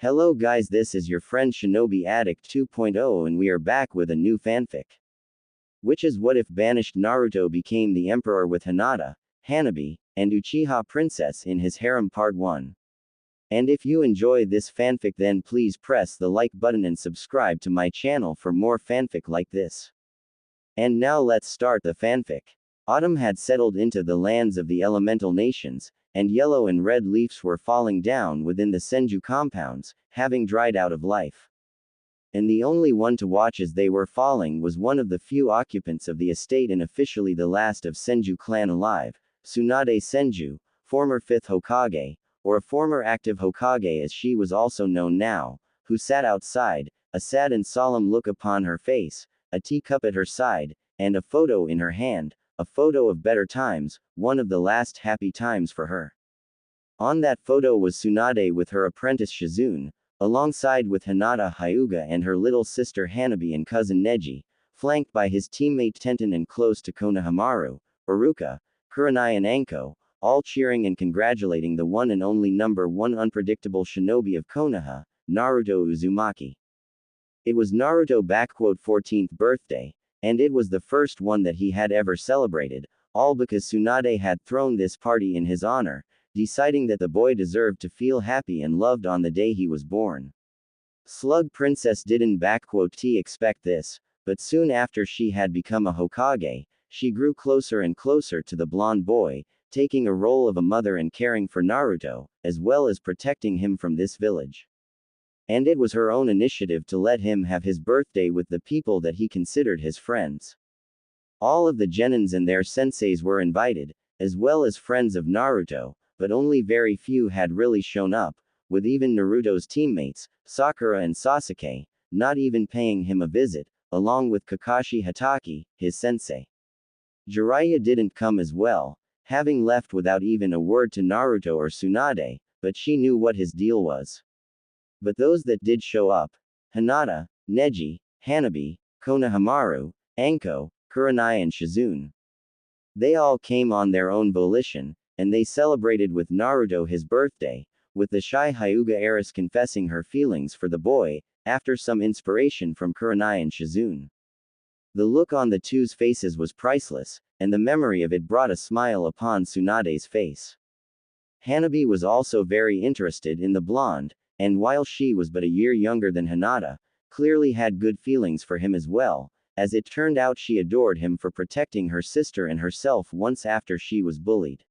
Hello guys, this is your friend Shinobi Addict 2.0 and we are back with a new fanfic. Which is what if Banished Naruto became the emperor with Hinata, Hanabi, and Uchiha princess in his harem part 1. And if you enjoy this fanfic then please press the like button and subscribe to my channel for more fanfic like this. And now let's start the fanfic. Autumn had settled into the lands of the elemental nations, and yellow and red leaves were falling down within the Senju compounds, having dried out of life. And the only one to watch as they were falling was one of the few occupants of the estate and officially the last of Senju clan alive, Tsunade Senju, former 5th Hokage, or a former active Hokage as she was also known now, who sat outside, a sad and solemn look upon her face, a teacup at her side, and a photo in her hand, a photo of better times, one of the last happy times for her. On that photo was Tsunade with her apprentice Shizune, alongside with Hinata Hyuga and her little sister Hanabi and cousin Neji, flanked by his teammate Tenten and close to Konohamaru, Iruka, Kurenai and Anko, all cheering and congratulating the one and only number 1 unpredictable shinobi of Konoha, Naruto Uzumaki. It was Naruto's 14th birthday, and it was the first one that he had ever celebrated, all because Tsunade had thrown this party in his honor, deciding that the boy deserved to feel happy and loved on the day he was born. Slug Princess didn't expect this, but soon after she had become a Hokage, she grew closer and closer to the blonde boy, taking a role of a mother and caring for Naruto, as well as protecting him from this village. And it was her own initiative to let him have his birthday with the people that he considered his friends. All of the genins and their senseis were invited, as well as friends of Naruto, but only very few had really shown up, with even Naruto's teammates, Sakura and Sasuke, not even paying him a visit, along with Kakashi Hatake, his sensei. Jiraiya didn't come as well, having left without even a word to Naruto or Tsunade, but she knew what his deal was. But those that did show up, Hinata, Neji, Hanabi, Konohamaru, Anko, Kurenai and Shizune. They all came on their own volition, and they celebrated with Naruto his birthday, with the shy Hyuga heiress confessing her feelings for the boy, after some inspiration from Kurenai and Shizune. The look on the two's faces was priceless, and the memory of it brought a smile upon Tsunade's face. Hanabi was also very interested in the blonde, and while she was but a year younger than Hinata, clearly had good feelings for him as well, as it turned out she adored him for protecting her sister and herself once after she was bullied.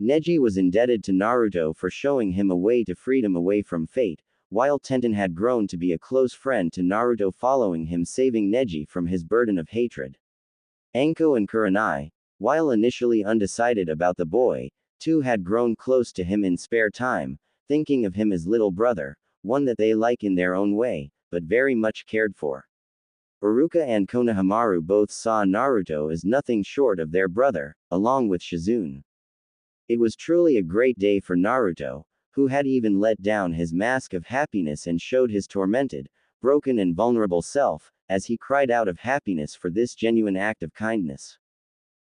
Neji was indebted to Naruto for showing him a way to freedom away from fate, while Tenten had grown to be a close friend to Naruto following him saving Neji from his burden of hatred. Anko and Kurenai, while initially undecided about the boy, too had grown close to him in spare time, thinking of him as little brother, one that they like in their own way, but very much cared for. Iruka and Konohamaru both saw Naruto as nothing short of their brother, along with Shizune. It was truly a great day for Naruto, who had even let down his mask of happiness and showed his tormented, broken and vulnerable self, as he cried out of happiness for this genuine act of kindness.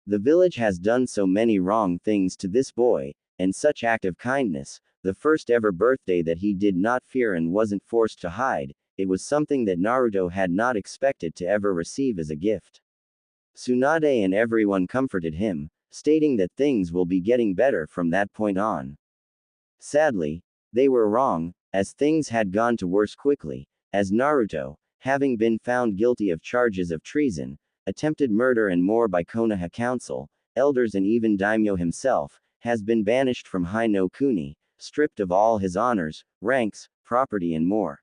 The village has done so many wrong things to this boy, and such act of kindness, the first ever birthday that he did not fear and wasn't forced to hide, it was something that Naruto had not expected to ever receive as a gift. Tsunade and everyone comforted him, stating that things will be getting better from that point on. Sadly, they were wrong, as things had gone to worse quickly, as Naruto, having been found guilty of charges of treason, attempted murder and more by Konoha Council, elders and even Daimyo himself, has been banished from High no Kuni, stripped of all his honors, ranks, property and more.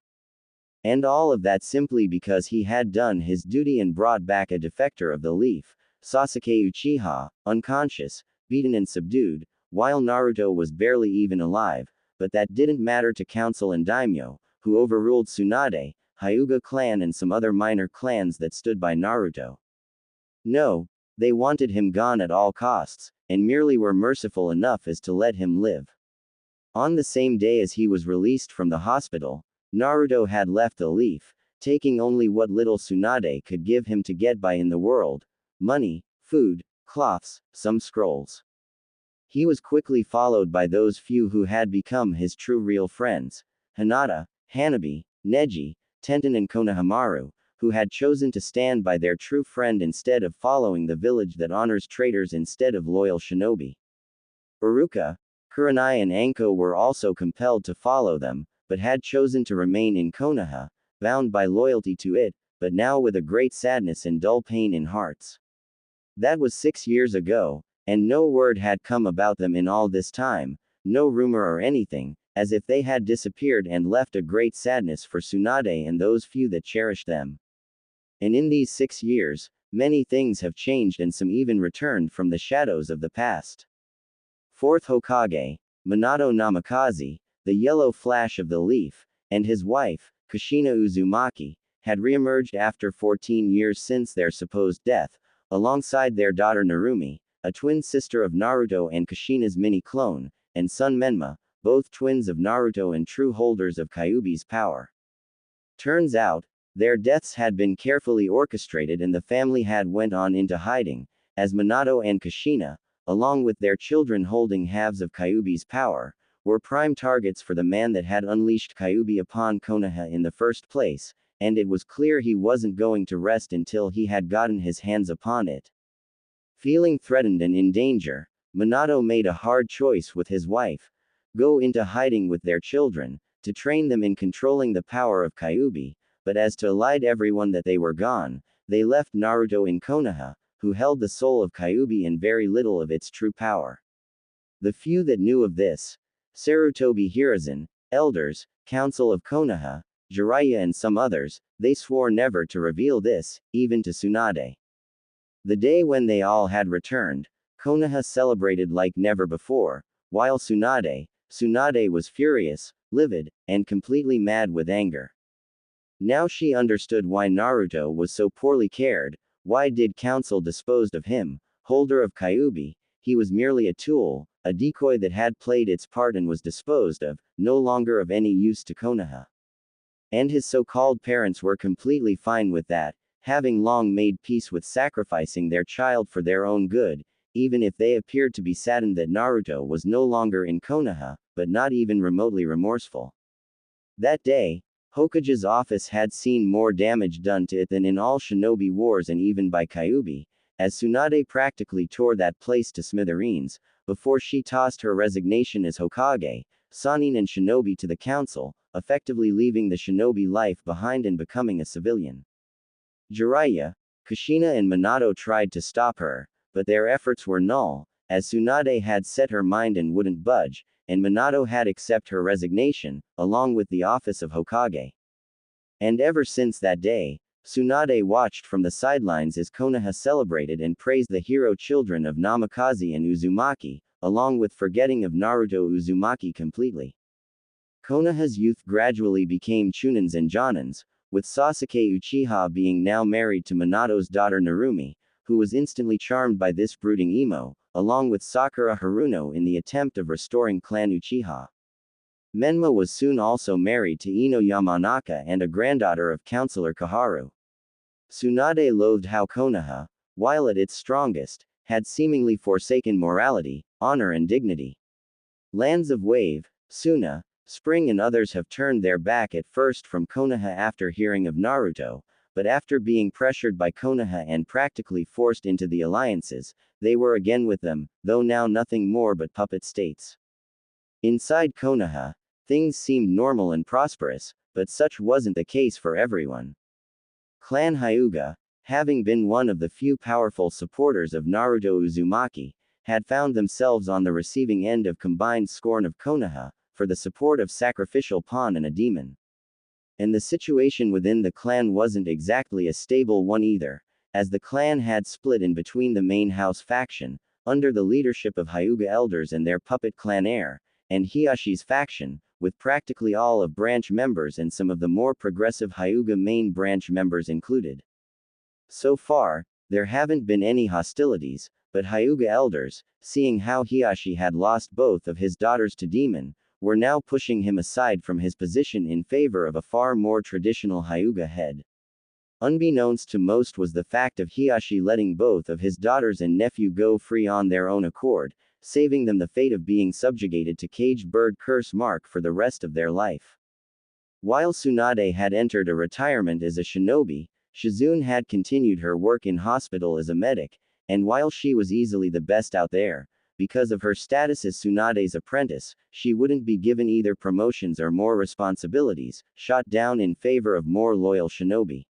And all of that simply because he had done his duty and brought back a defector of the leaf, Sasuke Uchiha, unconscious, beaten and subdued, while Naruto was barely even alive, but that didn't matter to Council and Daimyo, who overruled Tsunade, Hyuga clan and some other minor clans that stood by Naruto. No, they wanted him gone at all costs, and merely were merciful enough as to let him live. On the same day as he was released from the hospital, Naruto had left the leaf, taking only what little Tsunade could give him to get by in the world: money, food, cloths, some scrolls. He was quickly followed by those few who had become his true real friends: Hinata, Hanabi, Neji, Tenten and Konohamaru, who had chosen to stand by their true friend instead of following the village that honors traitors instead of loyal shinobi. Uruka, Kurenai and Anko were also compelled to follow them, but had chosen to remain in Konoha, bound by loyalty to it, but now with a great sadness and dull pain in hearts. That was 6 years ago, and no word had come about them in all this time, no rumor or anything, as if they had disappeared and left a great sadness for Tsunade and those few that cherished them. And in these 6 years, many things have changed and some even returned from the shadows of the past. 4th Hokage, Minato Namikaze, the yellow flash of the leaf, and his wife, Kushina Uzumaki, had re-emerged after 14 years since their supposed death, alongside their daughter Narumi, a twin sister of Naruto and Kushina's mini-clone, and son Menma, both twins of Naruto and true holders of Kyuubi's power. Turns out, their deaths had been carefully orchestrated and the family had went on into hiding, as Minato and Kushina, along with their children holding halves of Kyuubi's power, were prime targets for the man that had unleashed Kyuubi upon Konoha in the first place, and it was clear he wasn't going to rest until he had gotten his hands upon it. Feeling threatened and in danger, Minato made a hard choice with his wife: go into hiding with their children, to train them in controlling the power of Kyuubi, but as to lie to everyone that they were gone, they left Naruto in Konoha, who held the soul of Kyuubi and very little of its true power. The few that knew of this, Sarutobi Hiruzen, elders, council of Konoha, Jiraiya and some others, they swore never to reveal this, even to Tsunade. The day when they all had returned, Konoha celebrated like never before, while Tsunade was furious, livid, and completely mad with anger. Now she understood why Naruto was so poorly cared. Why did council dispose of him, holder of Kyuubi? He was merely a tool, a decoy that had played its part and was disposed of, no longer of any use to Konoha. And his so-called parents were completely fine with that, having long made peace with sacrificing their child for their own good, even if they appeared to be saddened that Naruto was no longer in Konoha, but not even remotely remorseful. That day, Hokage's office had seen more damage done to it than in all shinobi wars and even by Kyuubi, as Tsunade practically tore that place to smithereens, before she tossed her resignation as Hokage, Sannin and shinobi to the council, effectively leaving the shinobi life behind and becoming a civilian. Jiraiya, Kushina and Minato tried to stop her, but their efforts were null, as Tsunade had set her mind and wouldn't budge, and Minato had accepted her resignation, along with the office of Hokage. And ever since that day, Tsunade watched from the sidelines as Konoha celebrated and praised the hero children of Namikaze and Uzumaki, along with forgetting of Naruto Uzumaki completely. Konoha's youth gradually became Chunins and Jonins, with Sasuke Uchiha being now married to Minato's daughter Narumi, who was instantly charmed by this brooding emo, along with Sakura Haruno in the attempt of restoring Clan Uchiha. Menma was soon also married to Ino Yamanaka and a granddaughter of Councillor Kaharu. Tsunade loathed how Konoha, while at its strongest, had seemingly forsaken morality, honor and dignity. Lands of Wave, Suna, Spring and others have turned their back at first from Konoha after hearing of Naruto, but after being pressured by Konoha and practically forced into the alliances, they were again with them, though now nothing more but puppet states. Inside Konoha, things seemed normal and prosperous, but such wasn't the case for everyone. Clan Hyuga, having been one of the few powerful supporters of Naruto Uzumaki, had found themselves on the receiving end of combined scorn of Konoha, for the support of sacrificial pawn and a demon. And the situation within the clan wasn't exactly a stable one either, as the clan had split in between the main house faction, under the leadership of Hyuga elders and their puppet clan heir, and Hiyashi's faction, with practically all of branch members and some of the more progressive Hyuga main branch members included. So far, there haven't been any hostilities, but Hyuga elders, seeing how Hiyashi had lost both of his daughters to demon, were now pushing him aside from his position in favor of a far more traditional Hyuga head. Unbeknownst to most was the fact of Hiyashi letting both of his daughters and nephew go free on their own accord, saving them the fate of being subjugated to caged bird curse mark for the rest of their life. While Tsunade had entered a retirement as a shinobi, Shizune had continued her work in hospital as a medic, and while she was easily the best out there, because of her status as Tsunade's apprentice, she wouldn't be given either promotions or more responsibilities, shot down in favor of more loyal shinobi.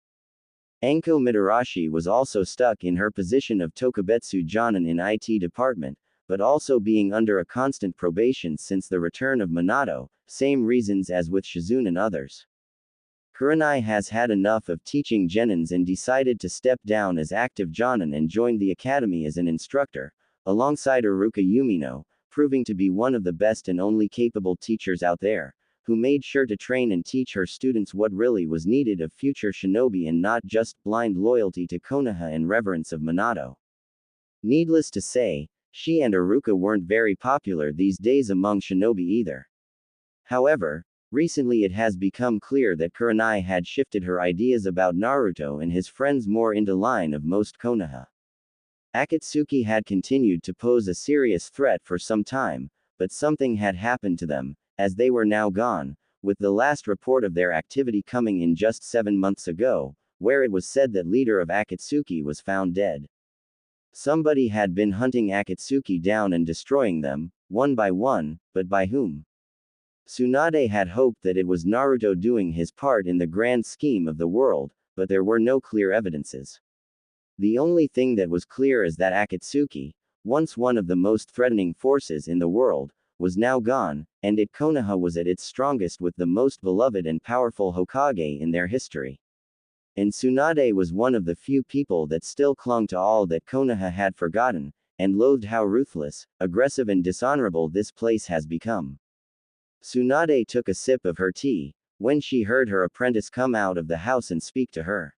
Anko Mitarashi was also stuck in her position of Tokubetsu Jonin in IT department, but also being under a constant probation since the return of Minato, same reasons as with Shizune and others. Kurenai has had enough of teaching genins and decided to step down as active jonin and joined the academy as an instructor, alongside Iruka Yumino, proving to be one of the best and only capable teachers out there, who made sure to train and teach her students what really was needed of future shinobi and not just blind loyalty to Konoha and reverence of Minato. Needless to say, she and Iruka weren't very popular these days among shinobi either. However, recently it has become clear that Kurenai had shifted her ideas about Naruto and his friends more into line of most Konoha. Akatsuki had continued to pose a serious threat for some time, but something had happened to them, as they were now gone, with the last report of their activity coming in just 7 months ago, where it was said that leader of Akatsuki was found dead. Somebody had been hunting Akatsuki down and destroying them, one by one, but by whom? Tsunade had hoped that it was Naruto doing his part in the grand scheme of the world, but there were no clear evidences. The only thing that was clear is that Akatsuki, once one of the most threatening forces in the world, was now gone, and Konoha was at its strongest with the most beloved and powerful Hokage in their history. And Tsunade was one of the few people that still clung to all that Konoha had forgotten, and loathed how ruthless, aggressive and dishonorable this place has become. Tsunade took a sip of her tea, when she heard her apprentice come out of the house and speak to her.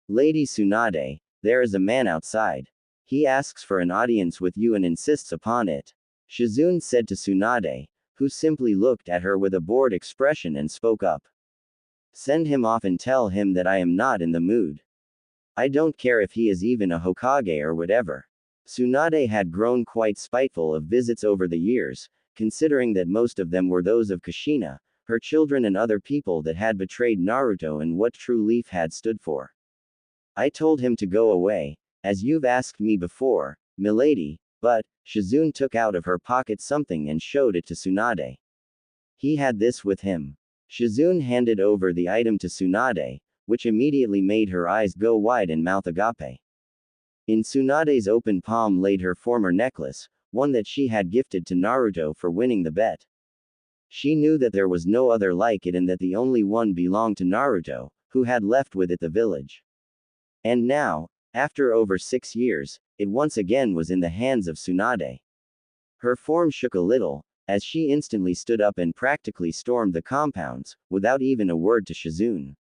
Lady Tsunade, there is a man outside. He asks for an audience with you and insists upon it. Shizune said to Tsunade, who simply looked at her with a bored expression and spoke up. Send him off and tell him that I am not in the mood. I don't care if he is even a Hokage or whatever. Tsunade had grown quite spiteful of visits over the years, considering that most of them were those of Kushina, her children and other people that had betrayed Naruto and what True Leaf had stood for. I told him to go away, as you've asked me before, milady, but, Shizune took out of her pocket something and showed it to Tsunade. He had this with him. Shizune handed over the item to Tsunade, which immediately made her eyes go wide and mouth agape. In Tsunade's open palm laid her former necklace, one that she had gifted to Naruto for winning the bet. She knew that there was no other like it and that the only one belonged to Naruto, who had left with it the village. And now, after over 6 years, it once again was in the hands of Tsunade. Her form shook a little, as she instantly stood up and practically stormed the compounds, without even a word to Shizune.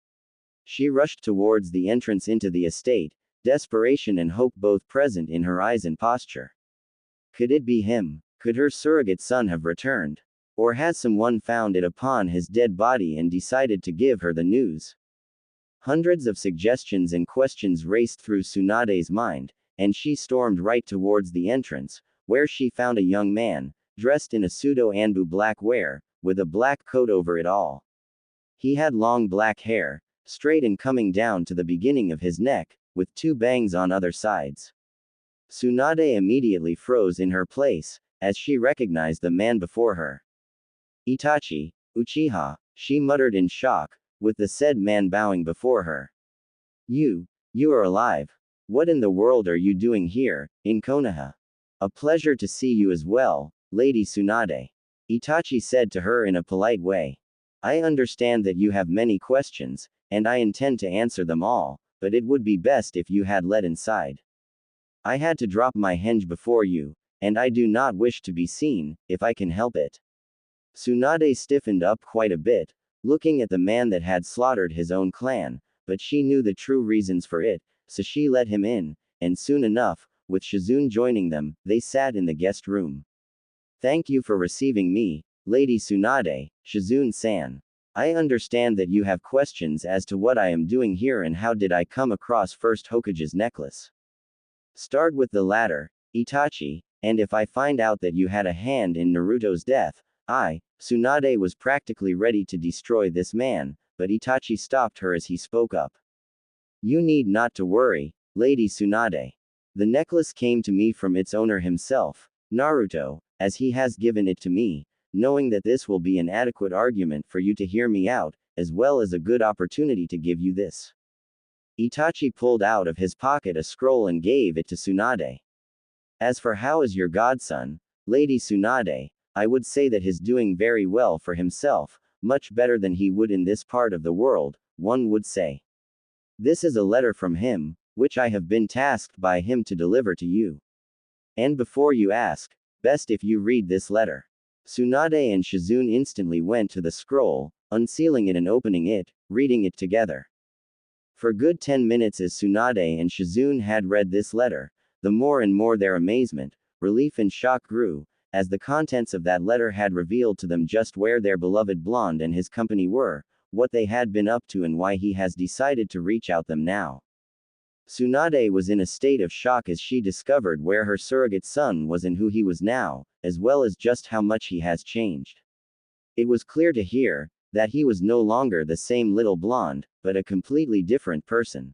She rushed towards the entrance into the estate, desperation and hope both present in her eyes and posture. Could it be him? Could her surrogate son have returned? Or had someone found it upon his dead body and decided to give her the news? Hundreds of suggestions and questions raced through Tsunade's mind, and she stormed right towards the entrance, where she found a young man, dressed in a pseudo-Anbu black wear, with a black coat over it all. He had long black hair, straight and coming down to the beginning of his neck, with 2 bangs on other sides. Tsunade immediately froze in her place, as she recognized the man before her. Itachi, Uchiha, she muttered in shock, with the said man bowing before her. You are alive. What in the world are you doing here, in Konoha? A pleasure to see you as well, Lady Tsunade. Itachi said to her in a polite way. I understand that you have many questions, and I intend to answer them all, but it would be best if you had let inside. I had to drop my henge before you, and I do not wish to be seen, if I can help it. Tsunade stiffened up quite a bit, looking at the man that had slaughtered his own clan, but she knew the true reasons for it, so she let him in, and soon enough, with Shizune joining them, they sat in the guest room. Thank you for receiving me, Lady Tsunade, Shizune-san. I understand that you have questions as to what I am doing here and how did I come across First Hokage's necklace. Start with the latter, Itachi, and if I find out that you had a hand in Naruto's death, Tsunade was practically ready to destroy this man, but Itachi stopped her as he spoke up. You need not to worry, Lady Tsunade. The necklace came to me from its owner himself, Naruto, as he has given it to me, knowing that this will be an adequate argument for you to hear me out, as well as a good opportunity to give you this. Itachi pulled out of his pocket a scroll and gave it to Tsunade. As for how is your godson, Lady Tsunade, I would say that he's doing very well for himself, much better than he would in this part of the world, one would say. This is a letter from him, which I have been tasked by him to deliver to you. And before you ask, best if you read this letter. Tsunade and Shizune instantly went to the scroll, unsealing it and opening it, reading it together. For good 10 minutes as Tsunade and Shizune had read this letter, the more and more their amazement, relief and shock grew, as the contents of that letter had revealed to them just where their beloved blonde and his company were, what they had been up to and why he has decided to reach out them now. Tsunade was in a state of shock as she discovered where her surrogate son was and who he was now, as well as just how much he has changed. It was clear to hear that he was no longer the same little blonde, but a completely different person.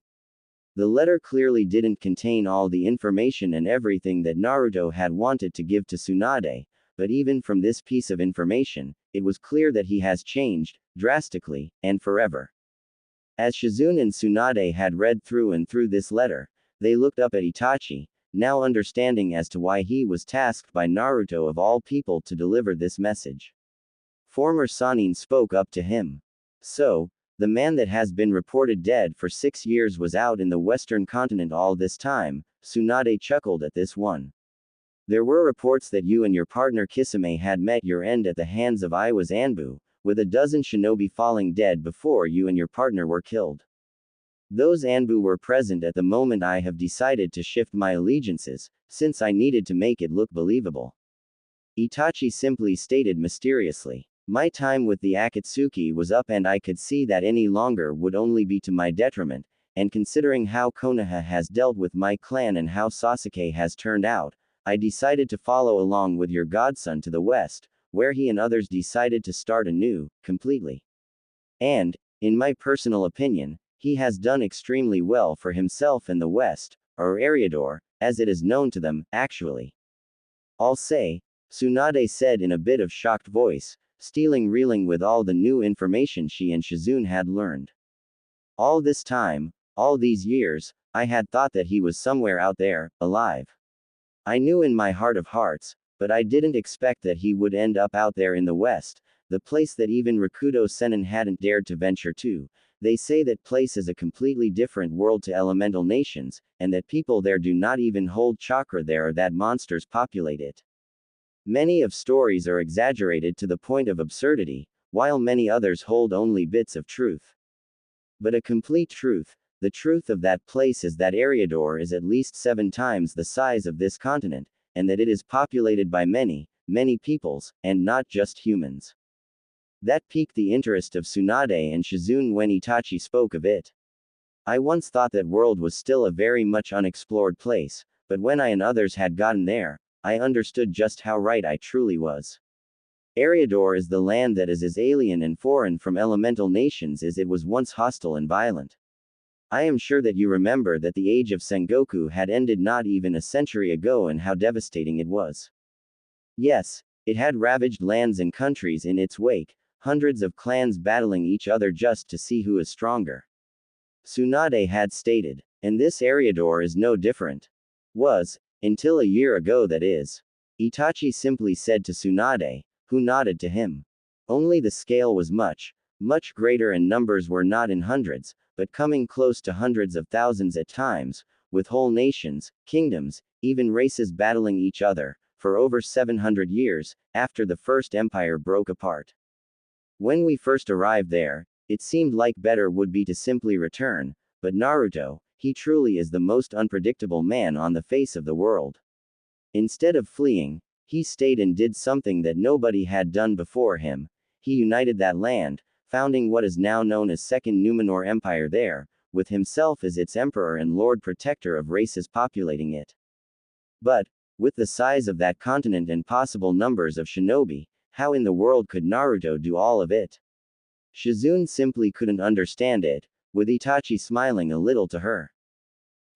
The letter clearly didn't contain all the information and everything that Naruto had wanted to give to Tsunade, but even from this piece of information, it was clear that he has changed, drastically, and forever. As Shizune and Tsunade had read through and through this letter, they looked up at Itachi, now understanding as to why he was tasked by Naruto of all people to deliver this message. Former Sannin spoke up to him. So, the man that has been reported dead for 6 years was out in the western continent all this time. Tsunade chuckled at this one. There were reports that you and your partner Kisame had met your end at the hands of Iwa's Anbu, with a dozen shinobi falling dead before you and your partner were killed. Those Anbu were present at the moment I have decided to shift my allegiances, since I needed to make it look believable. Itachi simply stated mysteriously. My time with the Akatsuki was up and I could see that any longer would only be to my detriment, and considering how Konoha has dealt with my clan and how Sasuke has turned out, I decided to follow along with your godson to the west, where he and others decided to start anew, completely. And, in my personal opinion, he has done extremely well for himself in the west, or Eriador, as it is known to them, actually. I'll say, Tsunade said in a bit of shocked voice, reeling with all the new information she and Shizune had learned. All this time, all these years, I had thought that he was somewhere out there, alive. I knew in my heart of hearts, but I didn't expect that he would end up out there in the west, the place that even Rakudo Sennin hadn't dared to venture to. They say that place is a completely different world to elemental nations, and that people there do not even hold chakra there or that monsters populate it. Many of stories are exaggerated to the point of absurdity, while many others hold only bits of truth. But a complete truth, the truth of that place is that Eriador is at least 7 times the size of this continent, and that it is populated by many, many peoples, and not just humans. That piqued the interest of Tsunade and Shizune when Itachi spoke of it. I once thought that world was still a very much unexplored place, but when I and others had gotten there, I understood just how right I truly was. Eriador is the land that is as alien and foreign from elemental nations as it was once hostile and violent. I am sure that you remember that the age of Sengoku had ended not even a century ago and how devastating it was. Yes, it had ravaged lands and countries in its wake, hundreds of clans battling each other just to see who is stronger. Tsunade had stated, and this Eriador is no different. Was, until a year ago that is. Itachi simply said to Tsunade, who nodded to him. Only the scale was much, much greater and numbers were not in hundreds, but coming close to hundreds of thousands at times, with whole nations, kingdoms, even races battling each other, for over 700 years, after the First Empire broke apart. When we first arrived there, it seemed like better would be to simply return, but Naruto, he truly is the most unpredictable man on the face of the world. Instead of fleeing, he stayed and did something that nobody had done before him. He united that land, founding what is now known as Second Numenor Empire there, with himself as its emperor and lord protector of races populating it. But, with the size of that continent and possible numbers of shinobi, How in the world could Naruto do all of it? Shizune simply couldn't understand it, with Itachi smiling a little to her.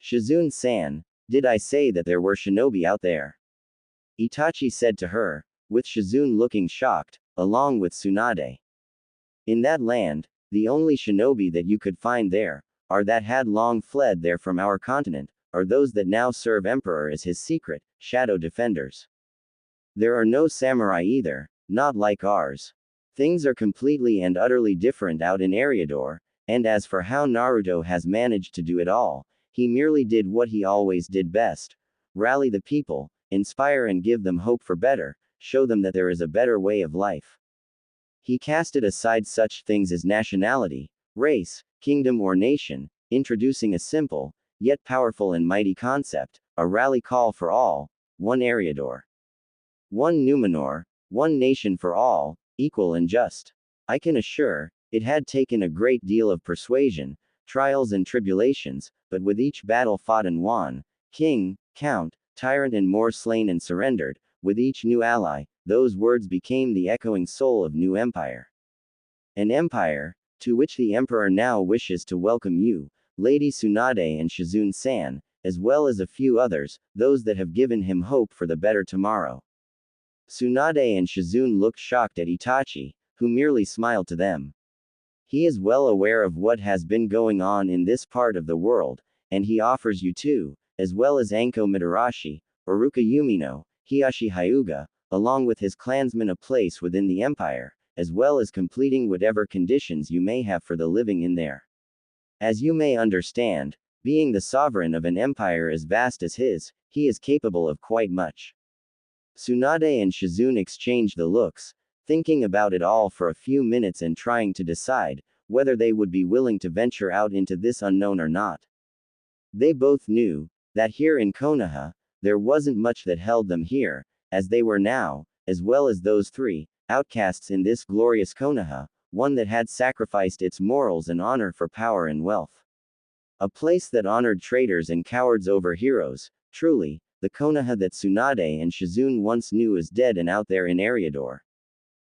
Shizune-san, did I say that there were shinobi out there? Itachi said to her, with Shizune looking shocked, along with Tsunade. In that land, the only shinobi that you could find there, are that had long fled there from our continent, or those that now serve Emperor as his secret, shadow defenders. There are no samurai either, not like ours. Things are completely and utterly different out in Eriador, and as for how Naruto has managed to do it all, he merely did what he always did best: rally the people, inspire and give them hope for better, show them that there is a better way of life. He casted aside such things as nationality, race, kingdom or nation, introducing a simple, yet powerful and mighty concept, a rally call for all, one Eriador. One Numenor, one nation for all, equal and just. I can assure, it had taken a great deal of persuasion, trials and tribulations, but with each battle fought and won, king, count, tyrant and more slain and surrendered, with each new ally, those words became the echoing soul of new empire. An empire, to which the emperor now wishes to welcome you, Lady Tsunade and Shizune-san, as well as a few others, those that have given him hope for the better tomorrow. Tsunade and Shizune looked shocked at Itachi, who merely smiled to them. He is well aware of what has been going on in this part of the world, and he offers you too, as well as Anko Mitarashi, Uruka Yumino, Hiyashi Hyuga, along with his clansmen a place within the empire, as well as completing whatever conditions you may have for the living in there. As you may understand, being the sovereign of an empire as vast as his, he is capable of quite much. Tsunade and Shizune exchanged the looks, thinking about it all for a few minutes and trying to decide whether they would be willing to venture out into this unknown or not. They both knew that here in Konoha, there wasn't much that held them here, as they were now, as well as those three outcasts in this glorious Konoha, one that had sacrificed its morals and honor for power and wealth. A place that honored traitors and cowards over heroes, truly, the Konoha that Tsunade and Shizune once knew is dead and out there in Eriador.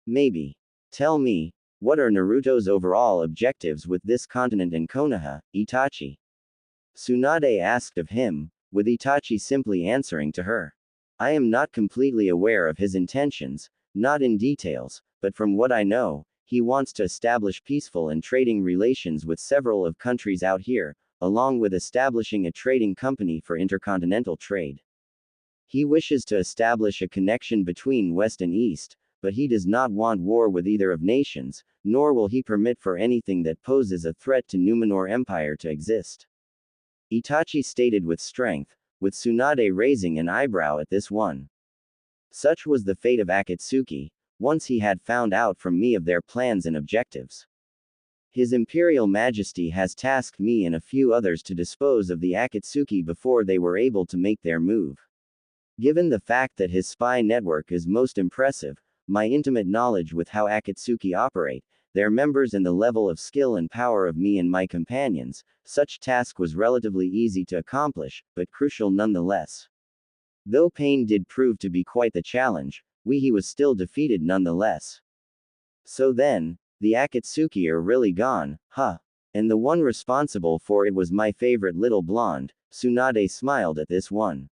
Maybe. Tell me, what are Naruto's overall objectives with this continent and Konoha, Itachi? Tsunade asked of him, with Itachi simply answering to her. I am not completely aware of his intentions, not in details, but from what I know, he wants to establish peaceful and trading relations with several of countries out here, along with establishing a trading company for intercontinental trade. He wishes to establish a connection between West and East, but he does not want war with either of nations, nor will he permit for anything that poses a threat to Numenor Empire to exist. Itachi stated with strength, with Tsunade raising an eyebrow at this one. Such was the fate of Akatsuki, once he had found out from me of their plans and objectives. His Imperial Majesty has tasked me and a few others to dispose of the Akatsuki before they were able to make their move. Given the fact that his spy network is most impressive, my intimate knowledge with how Akatsuki operate, their members and the level of skill and power of me and my companions, such task was relatively easy to accomplish, but crucial nonetheless. Though pain did prove to be quite the challenge, he was still defeated nonetheless. So then, the Akatsuki are really gone, huh? And the one responsible for it was my favorite little blonde. Tsunade smiled at this one.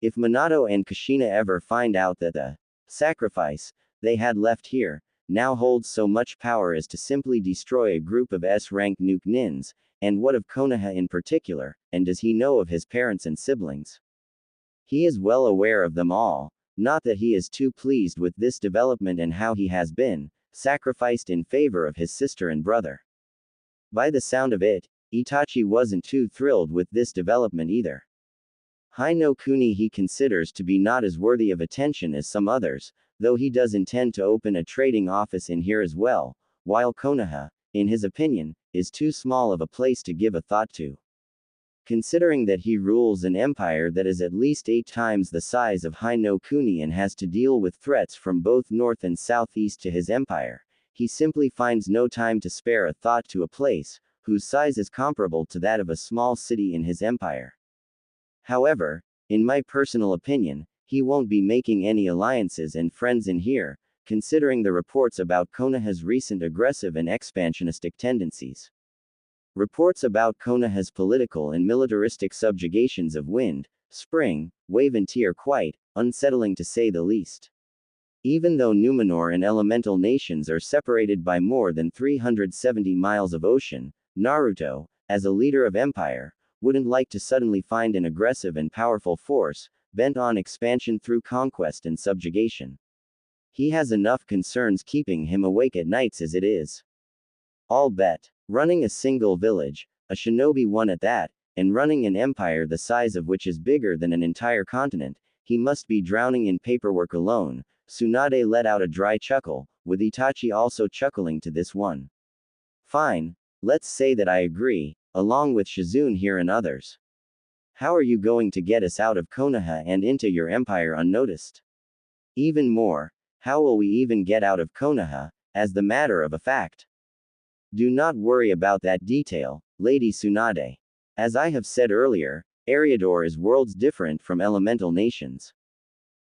If Minato and Kushina ever find out that the sacrifice they had left here now holds so much power as to simply destroy a group of S-rank nuke nins, and what of Konoha in particular, and does he know of his parents and siblings? He is well aware of them all, not that he is too pleased with this development and how he has been sacrificed in favor of his sister and brother. By the sound of it, Itachi wasn't too thrilled with this development either. Hi-no Kuni he considers to be not as worthy of attention as some others, though he does intend to open a trading office in here as well, while Konoha, in his opinion, is too small of a place to give a thought to. Considering that he rules an empire that is at least 8 times the size of Hi-no Kuni and has to deal with threats from both north and southeast to his empire, he simply finds no time to spare a thought to a place whose size is comparable to that of a small city in his empire. However, in my personal opinion, he won't be making any alliances and friends in here, considering the reports about Konoha's recent aggressive and expansionistic tendencies. Reports about Konoha's political and militaristic subjugations of Wind, Spring, Wave and Tea are quite unsettling to say the least. Even though Numenor and elemental nations are separated by more than 370 miles of ocean, Naruto, as a leader of empire, wouldn't like to suddenly find an aggressive and powerful force, bent on expansion through conquest and subjugation. He has enough concerns keeping him awake at nights as it is. I'll bet. Running a single village, a shinobi one at that, and running an empire the size of which is bigger than an entire continent, he must be drowning in paperwork alone. Tsunade let out a dry chuckle, with Itachi also chuckling to this one. Fine. Let's say that I agree, along with Shizune here and others. How are you going to get us out of Konoha and into your empire unnoticed? Even more, how will we even get out of Konoha, as the matter of a fact? Do not worry about that detail, Lady Tsunade. As I have said earlier, Eriador is worlds different from elemental nations.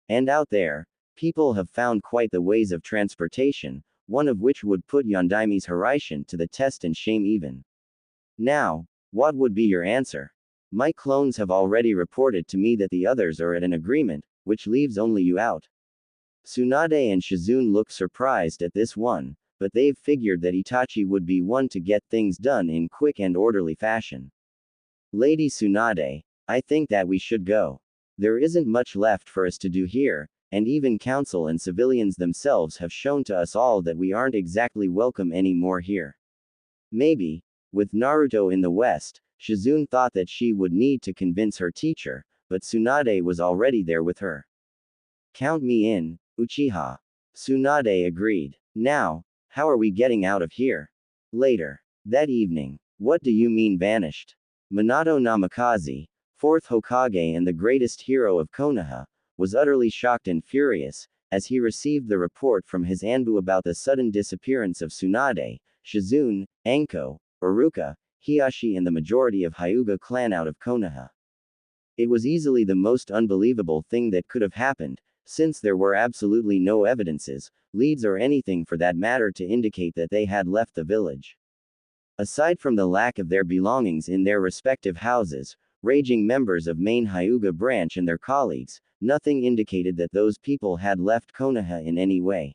And out there, people have found quite the ways of transportation, one of which would put Yondaimi's Hiraishin to the test and shame even. Now, what would be your answer? My clones have already reported to me that the others are at an agreement, which leaves only you out. Tsunade and Shizune look surprised at this one, but they've figured that Itachi would be one to get things done in quick and orderly fashion. Lady Tsunade, I think that we should go. There isn't much left for us to do here, and even council and civilians themselves have shown to us all that we aren't exactly welcome anymore here. Maybe, with Naruto in the west, Shizune thought that she would need to convince her teacher, but Tsunade was already there with her. Count me in, Uchiha. Tsunade agreed. Now, how are we getting out of here? Later. That evening. What do you mean banished? Minato Namikaze, fourth Hokage and the greatest hero of Konoha, was utterly shocked and furious, as he received the report from his Anbu about the sudden disappearance of Tsunade, Shizune, Anko, Iruka, Hiashi and the majority of Hyuga clan out of Konoha. It was easily the most unbelievable thing that could have happened, since there were absolutely no evidences, leads or anything for that matter to indicate that they had left the village. Aside from the lack of their belongings in their respective houses, raging members of main Hyuga branch and their colleagues, nothing indicated that those people had left Konoha in any way.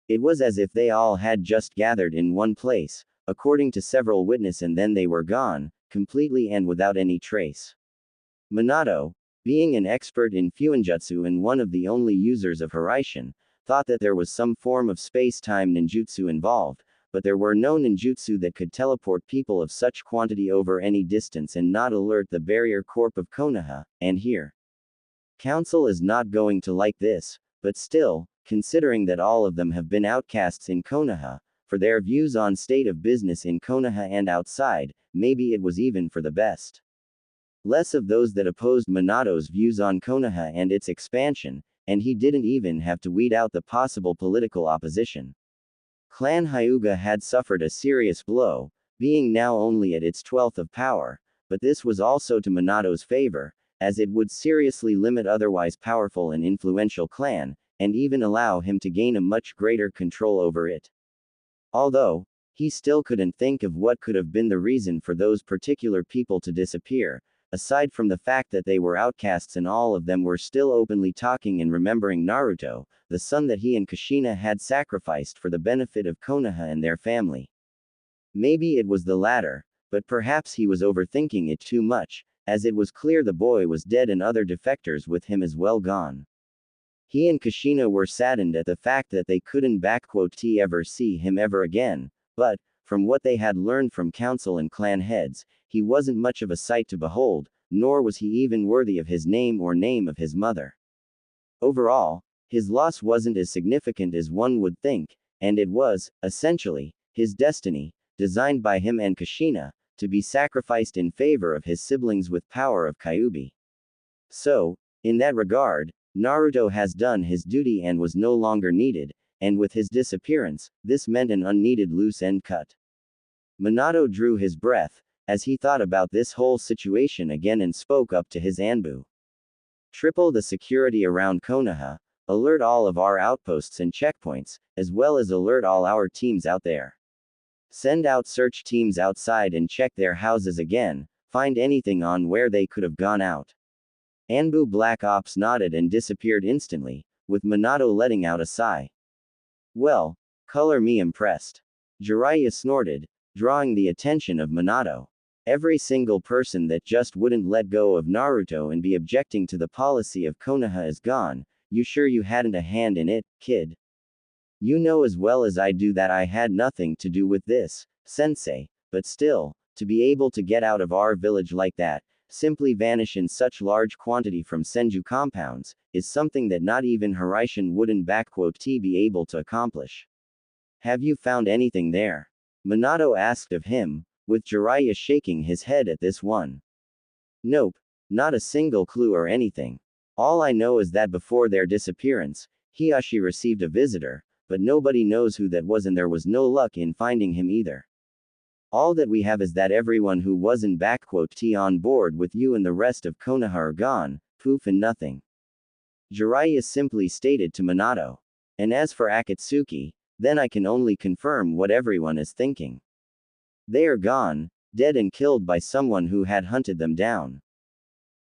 It was as if they all had just gathered in one place, according to several witnesses, and then they were gone, completely and without any trace. Minato, being an expert in Fuinjutsu and one of the only users of Hiraishin, thought that there was some form of space-time ninjutsu involved, but there were no ninjutsu that could teleport people of such quantity over any distance and not alert the barrier corp of Konoha, and here. Council is not going to like this, but still, considering that all of them have been outcasts in Konoha, for their views on state of business in Konoha and outside, maybe it was even for the best. Less of those that opposed Minato's views on Konoha and its expansion, and he didn't even have to weed out the possible political opposition. Clan Hyuga had suffered a serious blow, being now only at its 12th of power, but this was also to Minato's favor, as it would seriously limit otherwise powerful and influential clan, and even allow him to gain a much greater control over it. Although, he still couldn't think of what could have been the reason for those particular people to disappear, aside from the fact that they were outcasts and all of them were still openly talking and remembering Naruto, the son that he and Kushina had sacrificed for the benefit of Konoha and their family. Maybe it was the latter, but perhaps he was overthinking it too much, as it was clear the boy was dead and other defectors with him as well gone. He and Kushina were saddened at the fact that they couldn't ever see him ever again, but, from what they had learned from council and clan heads, he wasn't much of a sight to behold, nor was he even worthy of his name or name of his mother. Overall, his loss wasn't as significant as one would think, and it was, essentially, his destiny, designed by him and Kushina, to be sacrificed in favor of his siblings with power of Kyuubi. So, in that regard, Naruto has done his duty and was no longer needed, and with his disappearance, this meant an unneeded loose end cut. Minato drew his breath, as he thought about this whole situation again and spoke up to his Anbu. Triple the security around Konoha, Alert all of our outposts and checkpoints, as well as alert all our teams out there. Send out search teams outside and check their houses again, find anything on where they could have gone out. Anbu Black Ops nodded and disappeared instantly, with Minato letting out a sigh. Well, color me impressed. Jiraiya snorted, drawing the attention of Minato. Every single person that just wouldn't let go of Naruto and be objecting to the policy of Konoha is gone. You sure you hadn't a hand in it, kid? You know as well as I do that I had nothing to do with this, sensei, but still, to be able to get out of our village like that, simply vanish in such large quantity from Senju compounds, is something that not even Hiraishin wouldn't be able to accomplish. Have you found anything there? Minato asked of him, with Jiraiya shaking his head at this one. Nope, not a single clue or anything. All I know is that before their disappearance, Hiashi received a visitor, but nobody knows who that was and there was no luck in finding him either. All that we have is that everyone who wasn't on board with you and the rest of Konoha are gone, poof and nothing. Jiraiya simply stated to Minato. And as for Akatsuki, then I can only confirm what everyone is thinking. They are gone, dead and killed by someone who had hunted them down.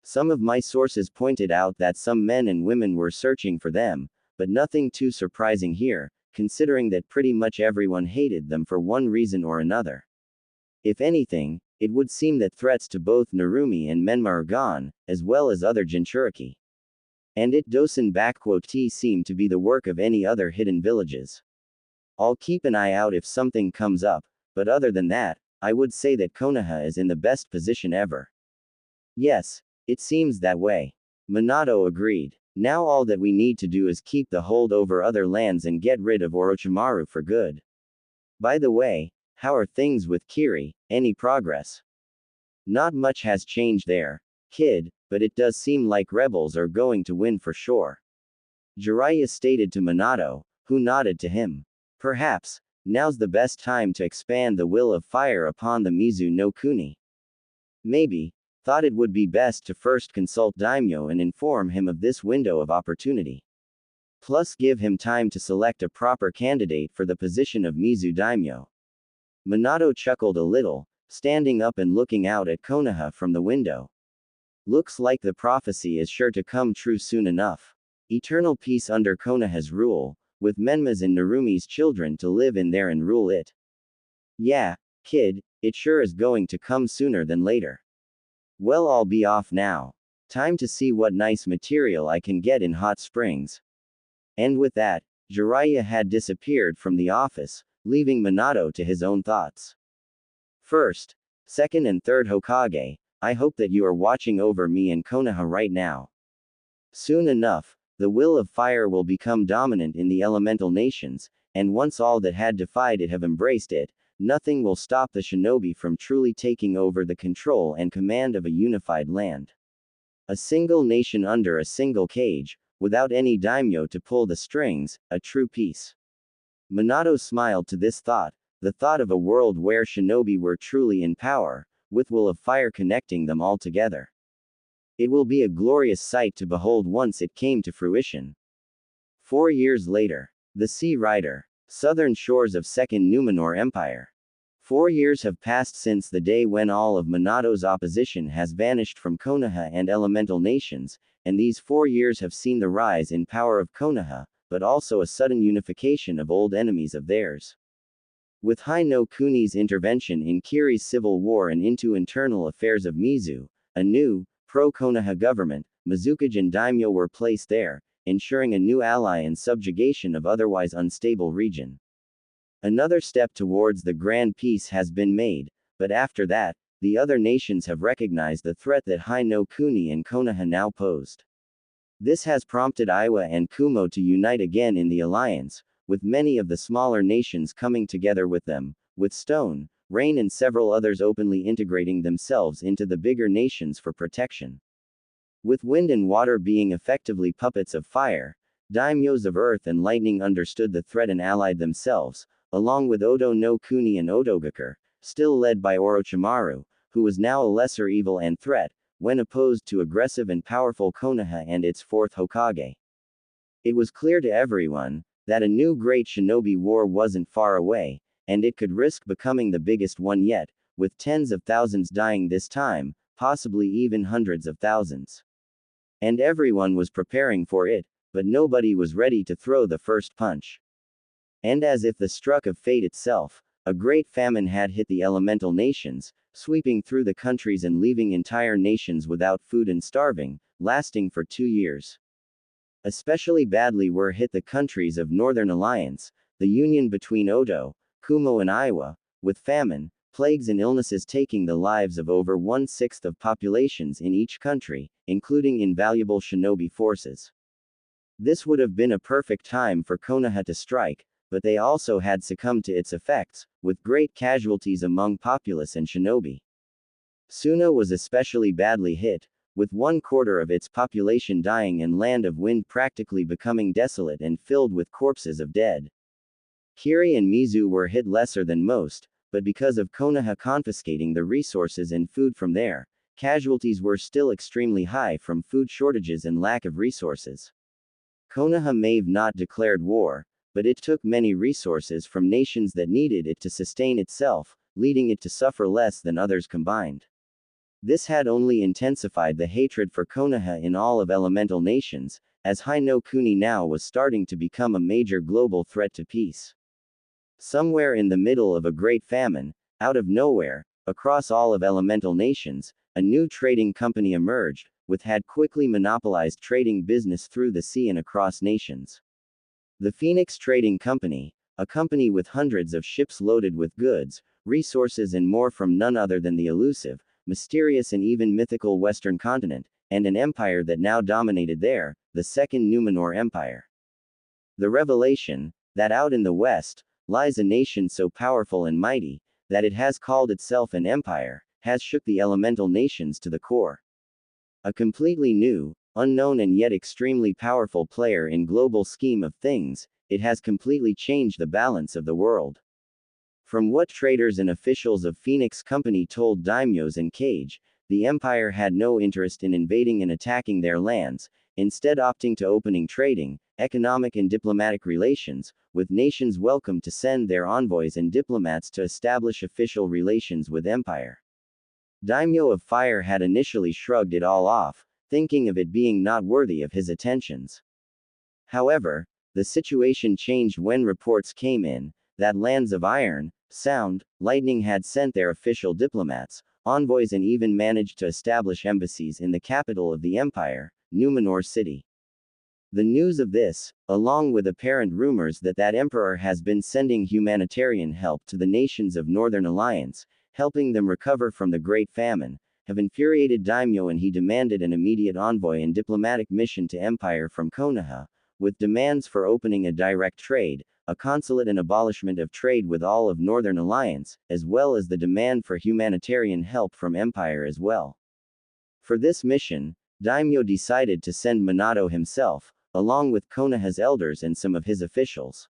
Some of my sources pointed out that some men and women were searching for them, but nothing too surprising here, considering that pretty much everyone hated them for one reason or another. If anything, it would seem that threats to both Narumi and Menma are gone, as well as other Jinchuriki. And it doesn't seem to be the work of any other hidden villages. I'll keep an eye out if something comes up, but other than that, I would say that Konoha is in the best position ever. Yes, it seems that way. Minato agreed. Now all that we need to do is keep the hold over other lands and get rid of Orochimaru for good. By the way, how are things with Kiri? Any progress? Not much has changed there, kid, but it does seem like rebels are going to win for sure. Jiraiya stated to Minato, who nodded to him. Perhaps, now's the best time to expand the will of fire upon the Mizu no Kuni. Maybe, thought it would be best to first consult Daimyo and inform him of this window of opportunity. Plus give him time to select a proper candidate for the position of Mizu Daimyo. Minato chuckled a little, standing up and looking out at Konoha from the window. Looks like the prophecy is sure to come true soon enough. Eternal peace under Konoha's rule, with Menma's and Narumi's children to live in there and rule it. Yeah, kid, it sure is going to come sooner than later. Well, I'll be off now. Time to see what nice material I can get in hot springs. And with that, Jiraiya had disappeared from the office, leaving Minato to his own thoughts. First, second and third Hokage, I hope that you are watching over me and Konoha right now. Soon enough, the will of fire will become dominant in the elemental nations, and once all that had defied it have embraced it, nothing will stop the shinobi from truly taking over the control and command of a unified land. A single nation under a single cage, without any daimyo to pull the strings, a true peace. Minato smiled to this thought, the thought of a world where shinobi were truly in power, with will of fire connecting them all together. It will be a glorious sight to behold once it came to fruition. 4 years later. The Sea Rider. Southern shores of Second Numenor Empire. 4 years have passed since the day when all of Minato's opposition has vanished from Konoha and elemental nations, and these 4 years have seen the rise in power of Konoha, but also a sudden unification of old enemies of theirs. With Hai no Kuni's intervention in Kiri's civil war and into internal affairs of Mizu, a new, pro-Konoha government, Mizukage and Daimyo were placed there, ensuring a new ally and subjugation of otherwise unstable region. Another step towards the grand peace has been made, but after that, the other nations have recognized the threat that Hai no Kuni and Konoha now posed. This has prompted Iwa and Kumo to unite again in the alliance, with many of the smaller nations coming together with them, with Stone, Rain and several others openly integrating themselves into the bigger nations for protection. With Wind and Water being effectively puppets of fire, daimyos of Earth and Lightning understood the threat and allied themselves, along with Odo no Kuni and Odogakure, still led by Orochimaru, who was now a lesser evil and threat, when opposed to aggressive and powerful Konoha and its fourth Hokage. It was clear to everyone that a new great shinobi war wasn't far away, and it could risk becoming the biggest one yet, with tens of thousands dying this time, possibly even hundreds of thousands. And everyone was preparing for it, but nobody was ready to throw the first punch. And as if the stroke of fate itself, a great famine had hit the elemental nations, sweeping through the countries and leaving entire nations without food and starving, lasting for 2 years. Especially badly were hit the countries of Northern Alliance, the union between Oto, Kumo and Iowa, with famine, plagues and illnesses taking the lives of over 1/6 of populations in each country, including invaluable shinobi forces. This would have been a perfect time for Konoha to strike, but they also had succumbed to its effects, with great casualties among populace and shinobi. Suna was especially badly hit, with 1/4 of its population dying and Land of Wind practically becoming desolate and filled with corpses of dead. Kiri and Mizu were hit lesser than most, but because of Konoha confiscating the resources and food from there, casualties were still extremely high from food shortages and lack of resources. Konoha may have not declared war, but it took many resources from nations that needed it to sustain itself, leading it to suffer less than others combined. This had only intensified the hatred for Konoha in all of elemental nations, as Hai no Kuni now was starting to become a major global threat to peace. Somewhere in the middle of a great famine, out of nowhere, across all of elemental nations, a new trading company emerged, which had quickly monopolized trading business through the sea and across nations. The Phoenix Trading Company, a company with hundreds of ships loaded with goods, resources and more from none other than the elusive, mysterious and even mythical Western continent, and an empire that now dominated there, the Second Numenor Empire. The revelation, that out in the West, lies a nation so powerful and mighty, that it has called itself an empire, has shook the elemental nations to the core. A completely new, unknown and yet extremely powerful player in global scheme of things, it has completely changed the balance of the world. From what traders and officials of Phoenix Company told daimyos and Cage, the empire had no interest in invading and attacking their lands, instead opting to opening trading, economic and diplomatic relations, with nations welcome to send their envoys and diplomats to establish official relations with empire. Daimyo of Fire had initially shrugged it all off, thinking of it being not worthy of his attentions. However, the situation changed when reports came in that lands of Iron, Sound, Lightning had sent their official diplomats, envoys and even managed to establish embassies in the capital of the empire, Numenor City. The news of this, along with apparent rumors that that emperor has been sending humanitarian help to the nations of Northern Alliance, helping them recover from the Great Famine, have infuriated Daimyo and he demanded an immediate envoy and diplomatic mission to Empire from Konoha, with demands for opening a direct trade, a consulate and abolishment of trade with all of Northern Alliance, as well as the demand for humanitarian help from Empire as well. For this mission, Daimyo decided to send Minato himself, along with Konoha's elders and some of his officials.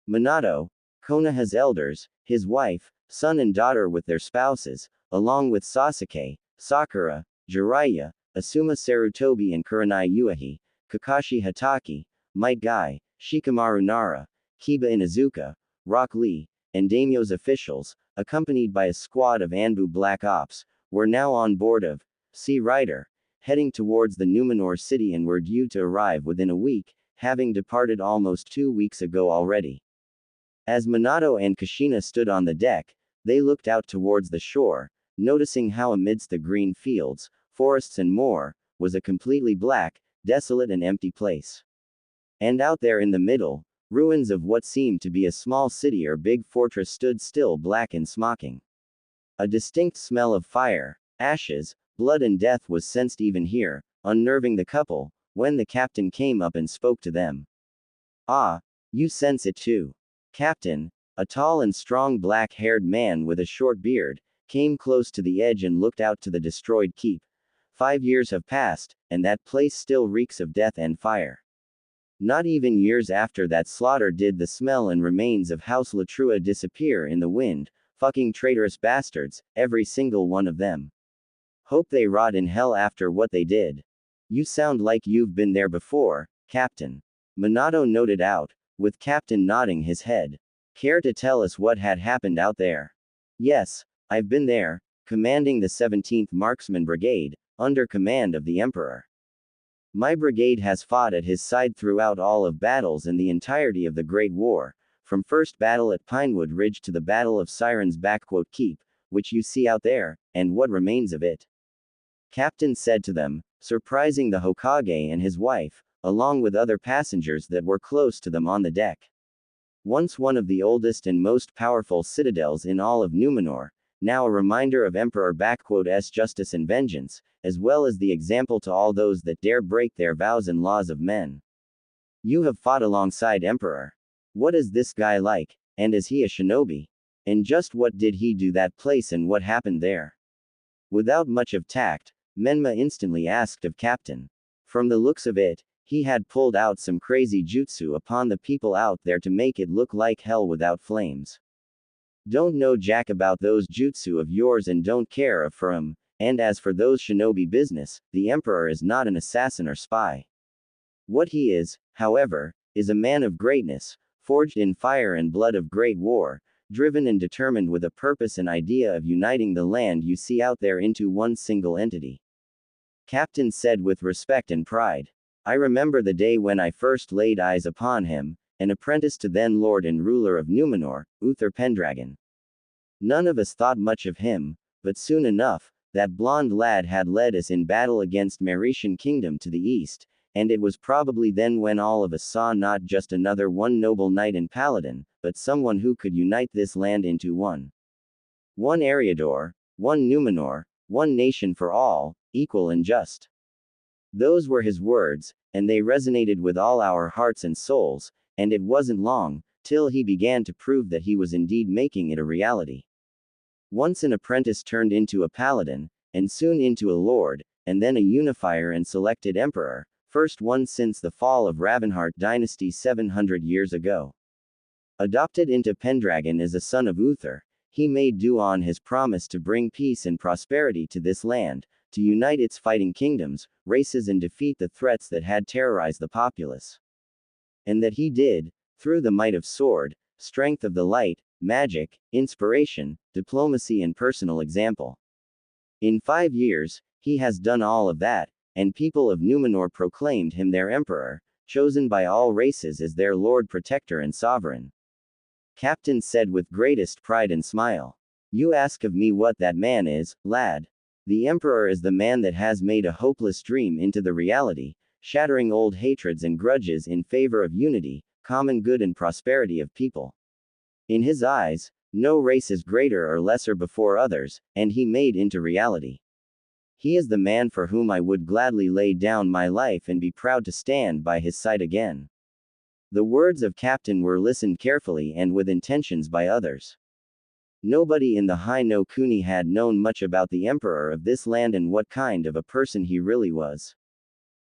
Minato, Konoha's elders, his wife, son and daughter with their spouses, along with Sasuke, Sakura, Jiraiya, Asuma Sarutobi and Kurenai Uehi, Kakashi Hatake, Might Guy, Shikamaru Nara, Kiba Inuzuka, Rock Lee, and Daimyo's officials, accompanied by a squad of Anbu Black Ops, were now on board of Sea Rider, heading towards the Numenor city and were due to arrive within a week, having departed almost 2 weeks ago already. As Minato and Kushina stood on the deck, they looked out towards the shore, noticing how amidst the green fields, forests and more, was a completely black, desolate and empty place. And out there in the middle, ruins of what seemed to be a small city or big fortress stood still black and smoking. A distinct smell of fire, ashes, blood and death was sensed even here, unnerving the couple, when the captain came up and spoke to them. Ah, you sense it too. Captain, a tall and strong black-haired man with a short beard, came close to the edge and looked out to the destroyed keep. 5 years have passed, and that place still reeks of death and fire. Not even years after that slaughter did the smell and remains of House Latrua disappear in the wind. Fucking traitorous bastards, every single one of them. Hope they rot in hell after what they did. You sound like you've been there before, Captain. Minato noted out, with Captain nodding his head. Care to tell us what had happened out there? Yes, I've been there, commanding the 17th Marksman Brigade, under command of the Emperor. My brigade has fought at his side throughout all of battles in the entirety of the Great War, from first battle at Pinewood Ridge to the Battle of Sirens Keep, which you see out there, and what remains of it. Captain said to them, surprising the Hokage and his wife, along with other passengers that were close to them on the deck. Once one of the oldest and most powerful citadels in all of Numenor, now a reminder of Emperor*'s justice and vengeance, as well as the example to all those that dare break their vows and laws of men. You have fought alongside Emperor. What is this guy like, and is he a shinobi? And just what did he do that place and what happened there? Without much of tact, Menma instantly asked of Captain. From the looks of it, he had pulled out some crazy jutsu upon the people out there to make it look like hell without flames. Don't know jack about those jutsu of yours and don't care for 'em, and as for those shinobi business, the Emperor is not an assassin or spy. What he is, however, is a man of greatness, forged in fire and blood of great war, driven and determined with a purpose and idea of uniting the land you see out there into one single entity. Captain said with respect and pride. I remember the day when I first laid eyes upon him, an apprentice to then Lord and ruler of Numenor, Uther Pendragon. None of us thought much of him, but soon enough, that blonde lad had led us in battle against Meretian Kingdom to the east, and it was probably then when all of us saw not just another one noble knight and paladin, but someone who could unite this land into one. One Eriador, one Numenor, one nation for all, equal and just. Those were his words, and they resonated with all our hearts and souls, and it wasn't long, till he began to prove that he was indeed making it a reality. Once an apprentice turned into a paladin, and soon into a lord, and then a unifier and selected emperor, first one since the fall of Ravenheart dynasty 700 years ago. Adopted into Pendragon as a son of Uther, he made due on his promise to bring peace and prosperity to this land, to unite its fighting kingdoms, races and defeat the threats that had terrorized the populace. And that he did, through the might of sword, strength of the light, magic, inspiration, diplomacy and personal example. In 5 years, he has done all of that, and people of Numenor proclaimed him their emperor, chosen by all races as their lord protector and sovereign. Captain said with greatest pride and smile. You ask of me what that man is, lad. The emperor is the man that has made a hopeless dream into the reality, shattering old hatreds and grudges in favor of unity, common good and prosperity of people. In his eyes, no race is greater or lesser before others, and he made into reality. He is the man for whom I would gladly lay down my life and be proud to stand by his side again. The words of Captain were listened carefully and with intentions by others. Nobody in the High no Kuni had known much about the emperor of this land and what kind of a person he really was.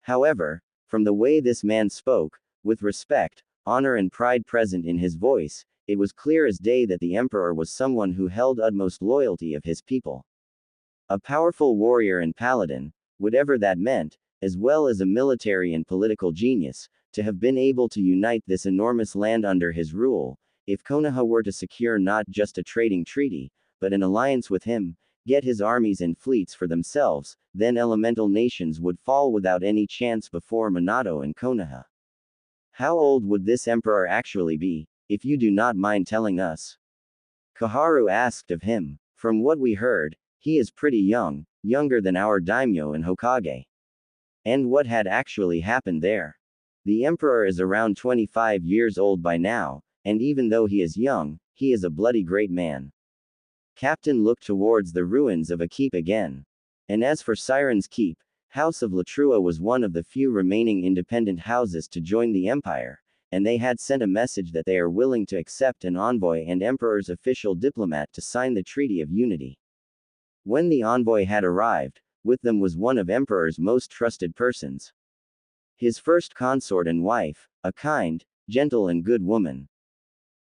However, from the way this man spoke, with respect, honor and pride present in his voice, it was clear as day that the emperor was someone who held utmost loyalty of his people. A powerful warrior and paladin, whatever that meant, as well as a military and political genius, to have been able to unite this enormous land under his rule, if Konoha were to secure not just a trading treaty, but an alliance with him, get his armies and fleets for themselves, then elemental nations would fall without any chance before Minato and Konoha. How old would this emperor actually be, if you do not mind telling us? Koharu asked of him. From what we heard, he is pretty young, younger than our daimyo and Hokage. And what had actually happened there? The emperor is around 25 years old by now, and even though he is young, he is a bloody great man. Captain looked towards the ruins of a keep again. And as for Siren's Keep, House of Latrua was one of the few remaining independent houses to join the empire, and they had sent a message that they are willing to accept an envoy and emperor's official diplomat to sign the Treaty of Unity. When the envoy had arrived, with them was one of emperor's most trusted persons. His first consort and wife, a kind, gentle and good woman.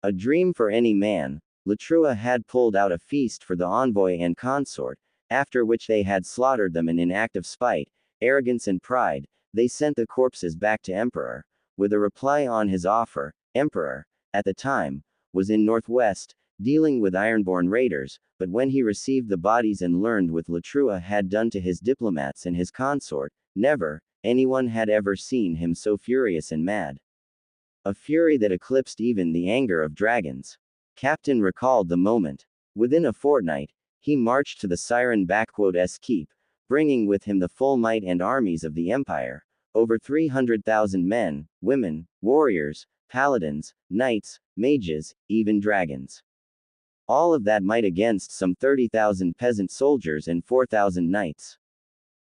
A dream for any man, Latrua had pulled out a feast for the envoy and consort, after which they had slaughtered them and in act of spite, arrogance and pride, they sent the corpses back to emperor, with a reply on his offer. Emperor, at the time, was in Northwest, dealing with Ironborn raiders, but when he received the bodies and learned what Latrua had done to his diplomats and his consort, never anyone had ever seen him so furious and mad. A fury that eclipsed even the anger of dragons. Captain recalled the moment. Within a fortnight, he marched to the Siren-S keep, bringing with him the full might and armies of the Empire, over 300,000 men, women, warriors, paladins, knights, mages, even dragons. All of that might against some 30,000 peasant soldiers and 4,000 knights.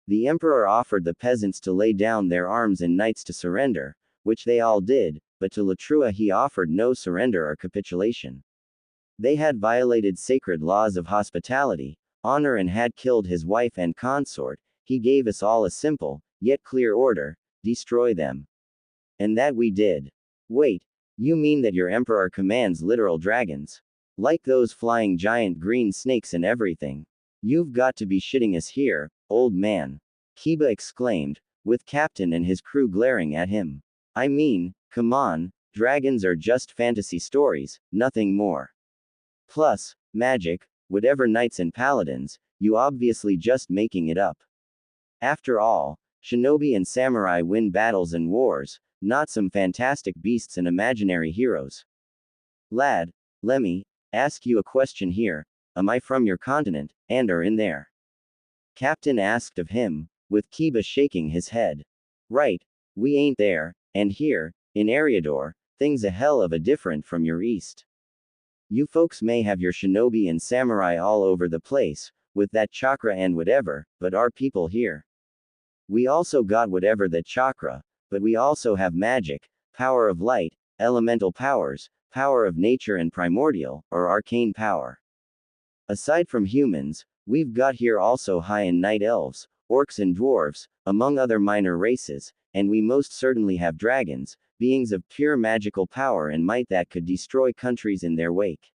The emperor offered the peasants to lay down their arms and knights to surrender, which they all did, but to Latrua he offered no surrender or capitulation. They had violated sacred laws of hospitality, honor and had killed his wife and consort. He gave us all a simple, yet clear order: destroy them. And that we did. Wait, you mean that your emperor commands literal dragons? Like those flying giant green snakes and everything? You've got to be shitting us here, old man. Kiba exclaimed, with Captain and his crew glaring at him. I mean, come on, dragons are just fantasy stories, nothing more. Plus, magic, whatever knights and paladins, you obviously just making it up. After all, shinobi and samurai win battles and wars, not some fantastic beasts and imaginary heroes. Lad, let me ask you a question here. Am I from your continent, and are in there? Captain asked of him, with Kiba shaking his head. Right, we ain't there, and here, in Eriador, things a hell of a different from your east. You folks may have your shinobi and samurai all over the place, with that chakra and whatever, but our people here. We also got whatever that chakra, but we also have magic, power of light, elemental powers, power of nature and primordial, or arcane power. Aside from humans, we've got here also high and night elves, orcs and dwarves, among other minor races, and we most certainly have dragons, beings of pure magical power and might that could destroy countries in their wake.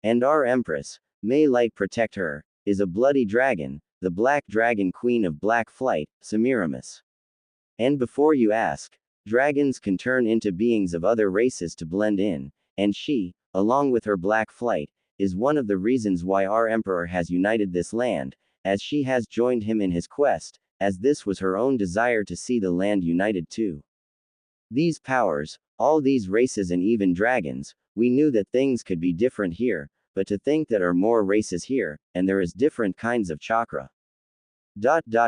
And our empress, may light protect her, is a bloody dragon, the black dragon queen of black flight, Semiramis. And before you ask, dragons can turn into beings of other races to blend in, and she, along with her black flight, is one of the reasons why our emperor has united this land, as she has joined him in his quest, as this was her own desire to see the land united too. These powers, all these races and even dragons, we knew that things could be different here, but to think that are more races here, and there is different kinds of chakra.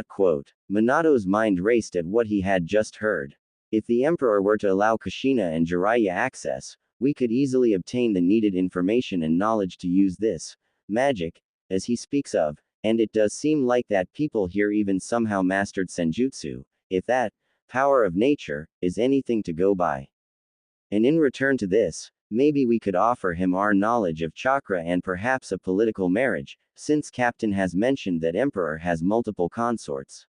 Quote. Minato's mind raced at what he had just heard. If the emperor were to allow Kushina and Jiraiya access, we could easily obtain the needed information and knowledge to use this magic, as he speaks of, and it does seem like that people here even somehow mastered senjutsu, if that power of nature is anything to go by. And in return to this, maybe we could offer him our knowledge of chakra and perhaps a political marriage, since Captain has mentioned that Emperor has multiple consorts.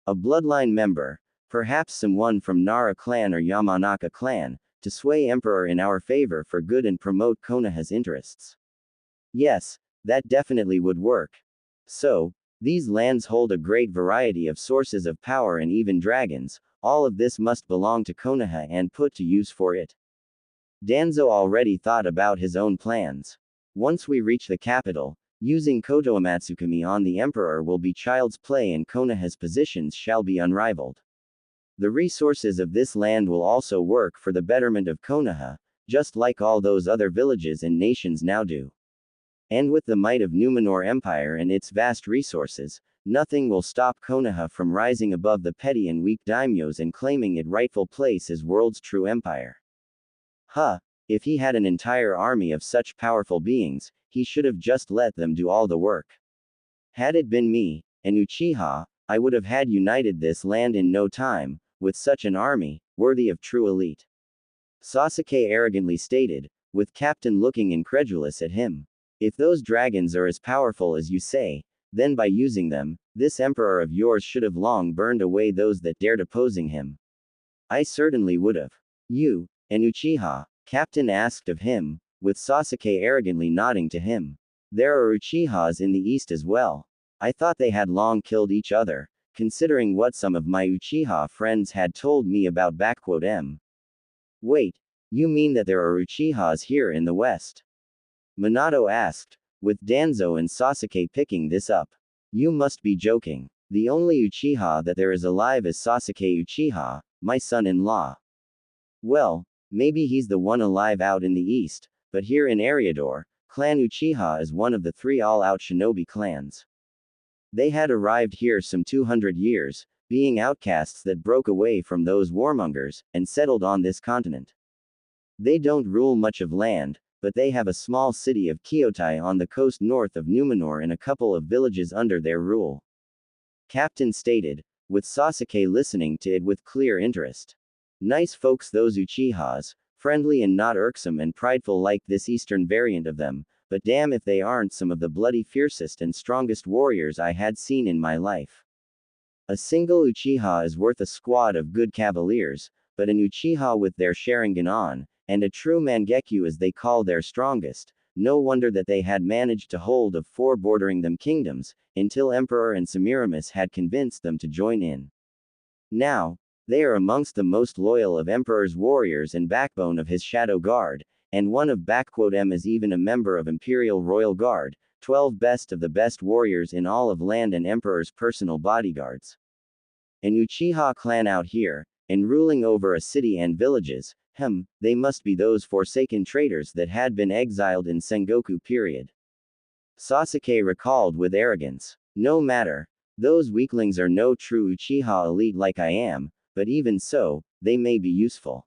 A bloodline member, perhaps someone from Nara clan or Yamanaka clan, to sway Emperor in our favor for good and promote Konoha's interests. Yes, that definitely would work. So, these lands hold a great variety of sources of power and even dragons, all of this must belong to Konoha and put to use for it. Danzo already thought about his own plans. Once we reach the capital, using Koto Amatsukami on the Emperor will be child's play and Konoha's positions shall be unrivaled. The resources of this land will also work for the betterment of Konoha, just like all those other villages and nations now do. And with the might of Numenor Empire and its vast resources, nothing will stop Konoha from rising above the petty and weak daimyos and claiming its rightful place as world's true empire. If he had an entire army of such powerful beings, he should have just let them do all the work. Had it been me, an Uchiha, I would have had united this land in no time, with such an army, worthy of true elite. Sasuke arrogantly stated, with Captain looking incredulous at him. If those dragons are as powerful as you say, then by using them, this emperor of yours should have long burned away those that dared opposing him. I certainly would have. You, an Uchiha? Captain asked of him, with Sasuke arrogantly nodding to him. There are Uchihas in the east as well. I thought they had long killed each other, considering what some of my Uchiha friends had told me about. Wait, you mean that there are Uchihas here in the West? Minato asked, with Danzo and Sasuke picking this up. You must be joking. The only Uchiha that there is alive is Sasuke Uchiha, my son-in-law. Well, maybe he's the one alive out in the east, but here in Eriador, Clan Uchiha is one of the 3 all-out shinobi clans. They had arrived here some 200 years, being outcasts that broke away from those warmongers, and settled on this continent. They don't rule much of land, but they have a small city of Kyotai on the coast north of Numenor and a couple of villages under their rule. Captain stated, with Sasuke listening to it with clear interest. Nice folks those Uchihas, friendly and not irksome and prideful like this eastern variant of them, but damn if they aren't some of the bloody fiercest and strongest warriors I had seen in my life. A single Uchiha is worth a squad of good cavaliers, but an Uchiha with their Sharingan on, and a true Mangekyo as they call their strongest, no wonder that they had managed to hold of 4 bordering them kingdoms, until Emperor and Semiramis had convinced them to join in. Now, they are amongst the most loyal of Emperor's warriors and backbone of his Shadow Guard, and one of M is even a member of Imperial Royal Guard, 12 best of the best warriors in all of land and Emperor's personal bodyguards. An Uchiha clan out here, and ruling over a city and villages, they must be those forsaken traitors that had been exiled in Sengoku period. Sasuke recalled with arrogance. No matter. Those weaklings are no true Uchiha elite like I am, but even so, they may be useful.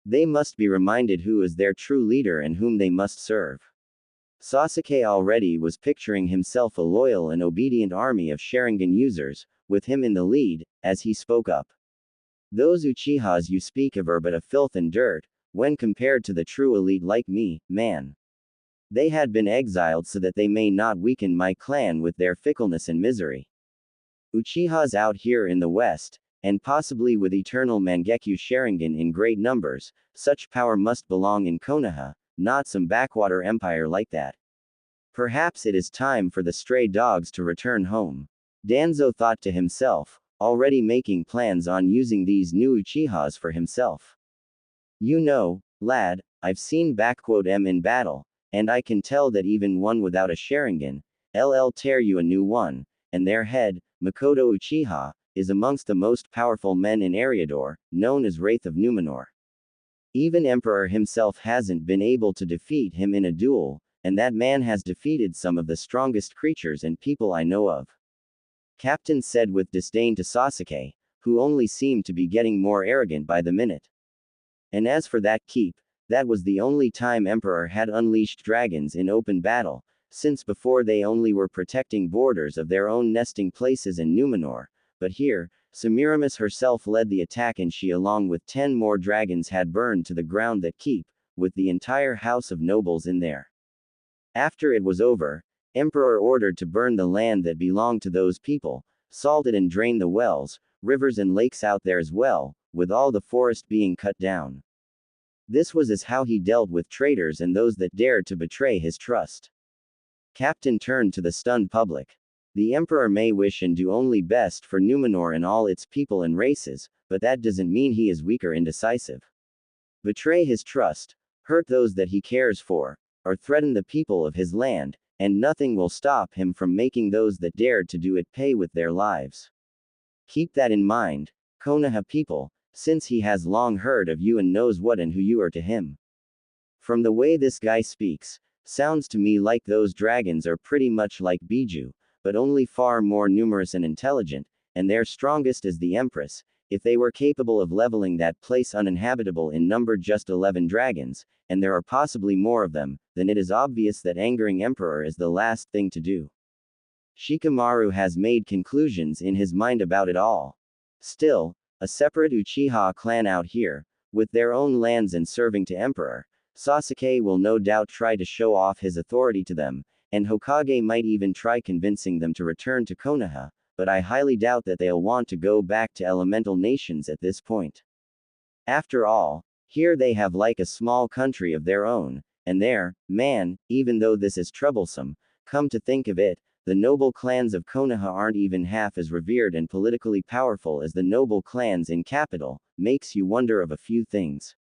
They must be reminded who is their true leader and whom they must serve. Sasuke already was picturing himself a loyal and obedient army of Sharingan users, with him in the lead, as he spoke up. Those Uchihas you speak of are but a filth and dirt, when compared to the true elite like me, man. They had been exiled so that they may not weaken my clan with their fickleness and misery. Uchihas out here in the West, and possibly with eternal Mangekyo Sharingan in great numbers, such power must belong in Konoha, not some backwater empire like that. Perhaps it is time for the stray dogs to return home. Danzo thought to himself, already making plans on using these new Uchihas for himself. You know, lad, I've seen M in battle, and I can tell that even one without a Sharingan, LL tear you a new one, and their head, Makoto Uchiha, is amongst the most powerful men in Eriador, known as Wraith of Numenor. Even Emperor himself hasn't been able to defeat him in a duel, and that man has defeated some of the strongest creatures and people I know of. Captain said with disdain to Sasuke, who only seemed to be getting more arrogant by the minute. And as for that keep, that was the only time Emperor had unleashed dragons in open battle, since before they only were protecting borders of their own nesting places in Numenor, but here, Semiramis herself led the attack and she along with 10 more dragons had burned to the ground that keep, with the entire house of nobles in there. After it was over, Emperor ordered to burn the land that belonged to those people, salted and drain the wells, rivers and lakes out there as well, with all the forest being cut down. This was as how he dealt with traitors and those that dared to betray his trust. Captain turned to the stunned public. The Emperor may wish and do only best for Numenor and all its people and races, but that doesn't mean he is weak or indecisive. Betray his trust, hurt those that he cares for, or threaten the people of his land, and nothing will stop him from making those that dared to do it pay with their lives. Keep that in mind, Konoha people, since he has long heard of you and knows what and who you are to him. From the way this guy speaks, sounds to me like those dragons are pretty much like Biju, but only far more numerous and intelligent, and their strongest is the Empress. If they were capable of leveling that place uninhabitable in number just 11 dragons, and there are possibly more of them, then it is obvious that angering Emperor is the last thing to do. Shikamaru has made conclusions in his mind about it all. Still, a separate Uchiha clan out here, with their own lands and serving to Emperor, Sasuke will no doubt try to show off his authority to them, and Hokage might even try convincing them to return to Konoha, but I highly doubt that they'll want to go back to elemental nations at this point. After all, here they have like a small country of their own, and there, man, even though this is troublesome, come to think of it, the noble clans of Konoha aren't even half as revered and politically powerful as the noble clans in capital, makes you wonder of a few things.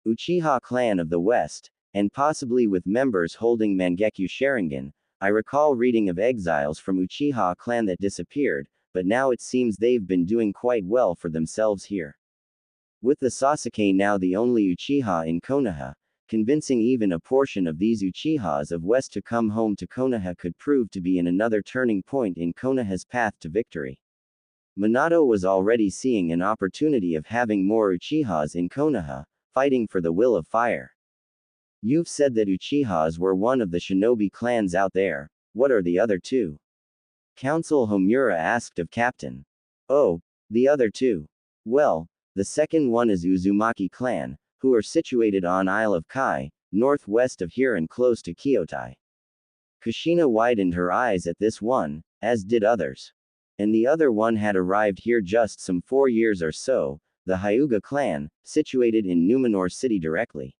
Uchiha clan of the West, and possibly with members holding Mangekyo Sharingan. I recall reading of exiles from Uchiha clan that disappeared, but now it seems they've been doing quite well for themselves here. With the Sasuke now the only Uchiha in Konoha, convincing even a portion of these Uchihas of West to come home to Konoha could prove to be another turning point in Konoha's path to victory. Minato was already seeing an opportunity of having more Uchihas in Konoha, fighting for the will of fire. You've said that Uchihas were one of the shinobi clans out there. What are the other two? Council Homura asked of Captain. Oh, the other two. Well, the second one is Uzumaki clan, who are situated on Isle of Kai, northwest of here and close to Kyotai. Kushina widened her eyes at this one, as did others. And the other one had arrived here just some 4 years or so, the Hyuga clan, situated in Numenor City directly.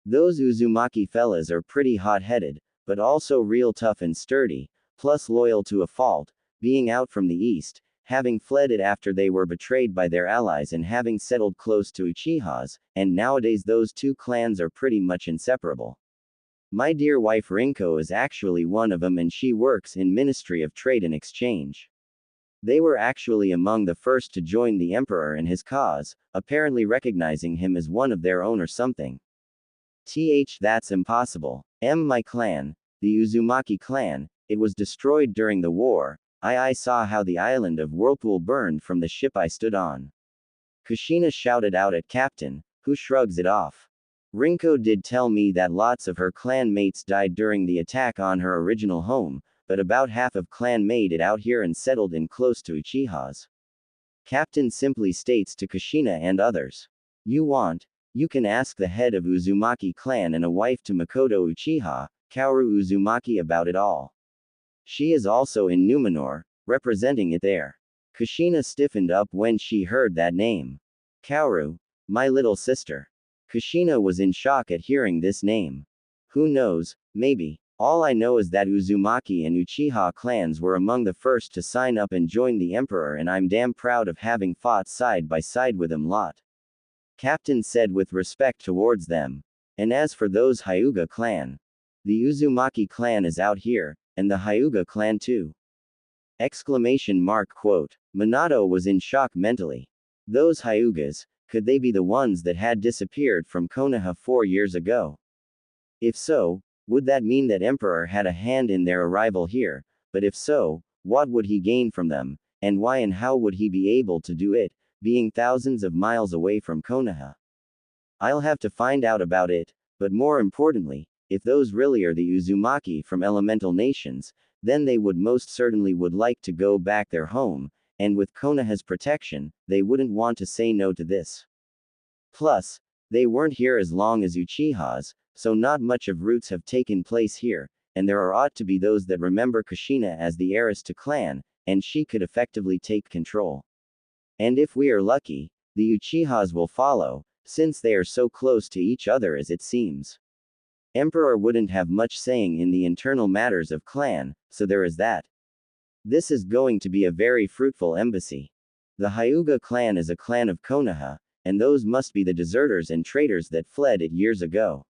Those Uzumaki fellas are pretty hot-headed, but also real tough and sturdy, plus loyal to a fault, being out from the east, having fled it after they were betrayed by their allies and having settled close to Uchihas, and nowadays those two clans are pretty much inseparable. My dear wife Rinko is actually one of them and she works in Ministry of Trade and Exchange. They were actually among the first to join the Emperor in his cause, apparently recognizing him as one of their own or something. That's impossible. My clan, the Uzumaki clan, it was destroyed during the war. I saw how the island of Whirlpool burned from the ship I stood on. Kushina shouted out at Captain, who shrugs it off. Rinko did tell me that lots of her clan mates died during the attack on her original home, but about half of clan made it out here and settled in close to Uchihas. Captain simply states to Kushina and others. You can ask the head of Uzumaki clan and a wife to Makoto Uchiha, Kaoru Uzumaki about it all. She is also in Numenor, representing it there. Kushina stiffened up when she heard that name. Kaoru, my little sister. Kushina was in shock at hearing this name. Who knows, maybe. All I know is that Uzumaki and Uchiha clans were among the first to sign up and join the Emperor, and I'm damn proud of having fought side by side with them lot. Captain said with respect towards them. And as for those Hyuga clan, the Uzumaki clan is out here, and the Hyuga clan too. Quote. Minato was in shock mentally. Those Hyugas, could they be the ones that had disappeared from Konoha 4 years ago? If so, would that mean that Emperor had a hand in their arrival here? But if so, what would he gain from them, and why and how would he be able to do it, being thousands of miles away from Konoha? I'll have to find out about it, but more importantly, if those really are the Uzumaki from elemental nations, then they would most certainly would like to go back their home, and with Konoha's protection, they wouldn't want to say no to this. Plus, they weren't here as long as Uchihas, so not much of roots have taken place here, and there ought to be those that remember Kushina as the heiress to clan, and she could effectively take control. And if we are lucky, the Uchihas will follow, since they are so close to each other as it seems. Emperor wouldn't have much saying in the internal matters of clan, so there is that. This is going to be a very fruitful embassy. The Hyuga clan is a clan of Konoha, and those must be the deserters and traitors that fled it years ago.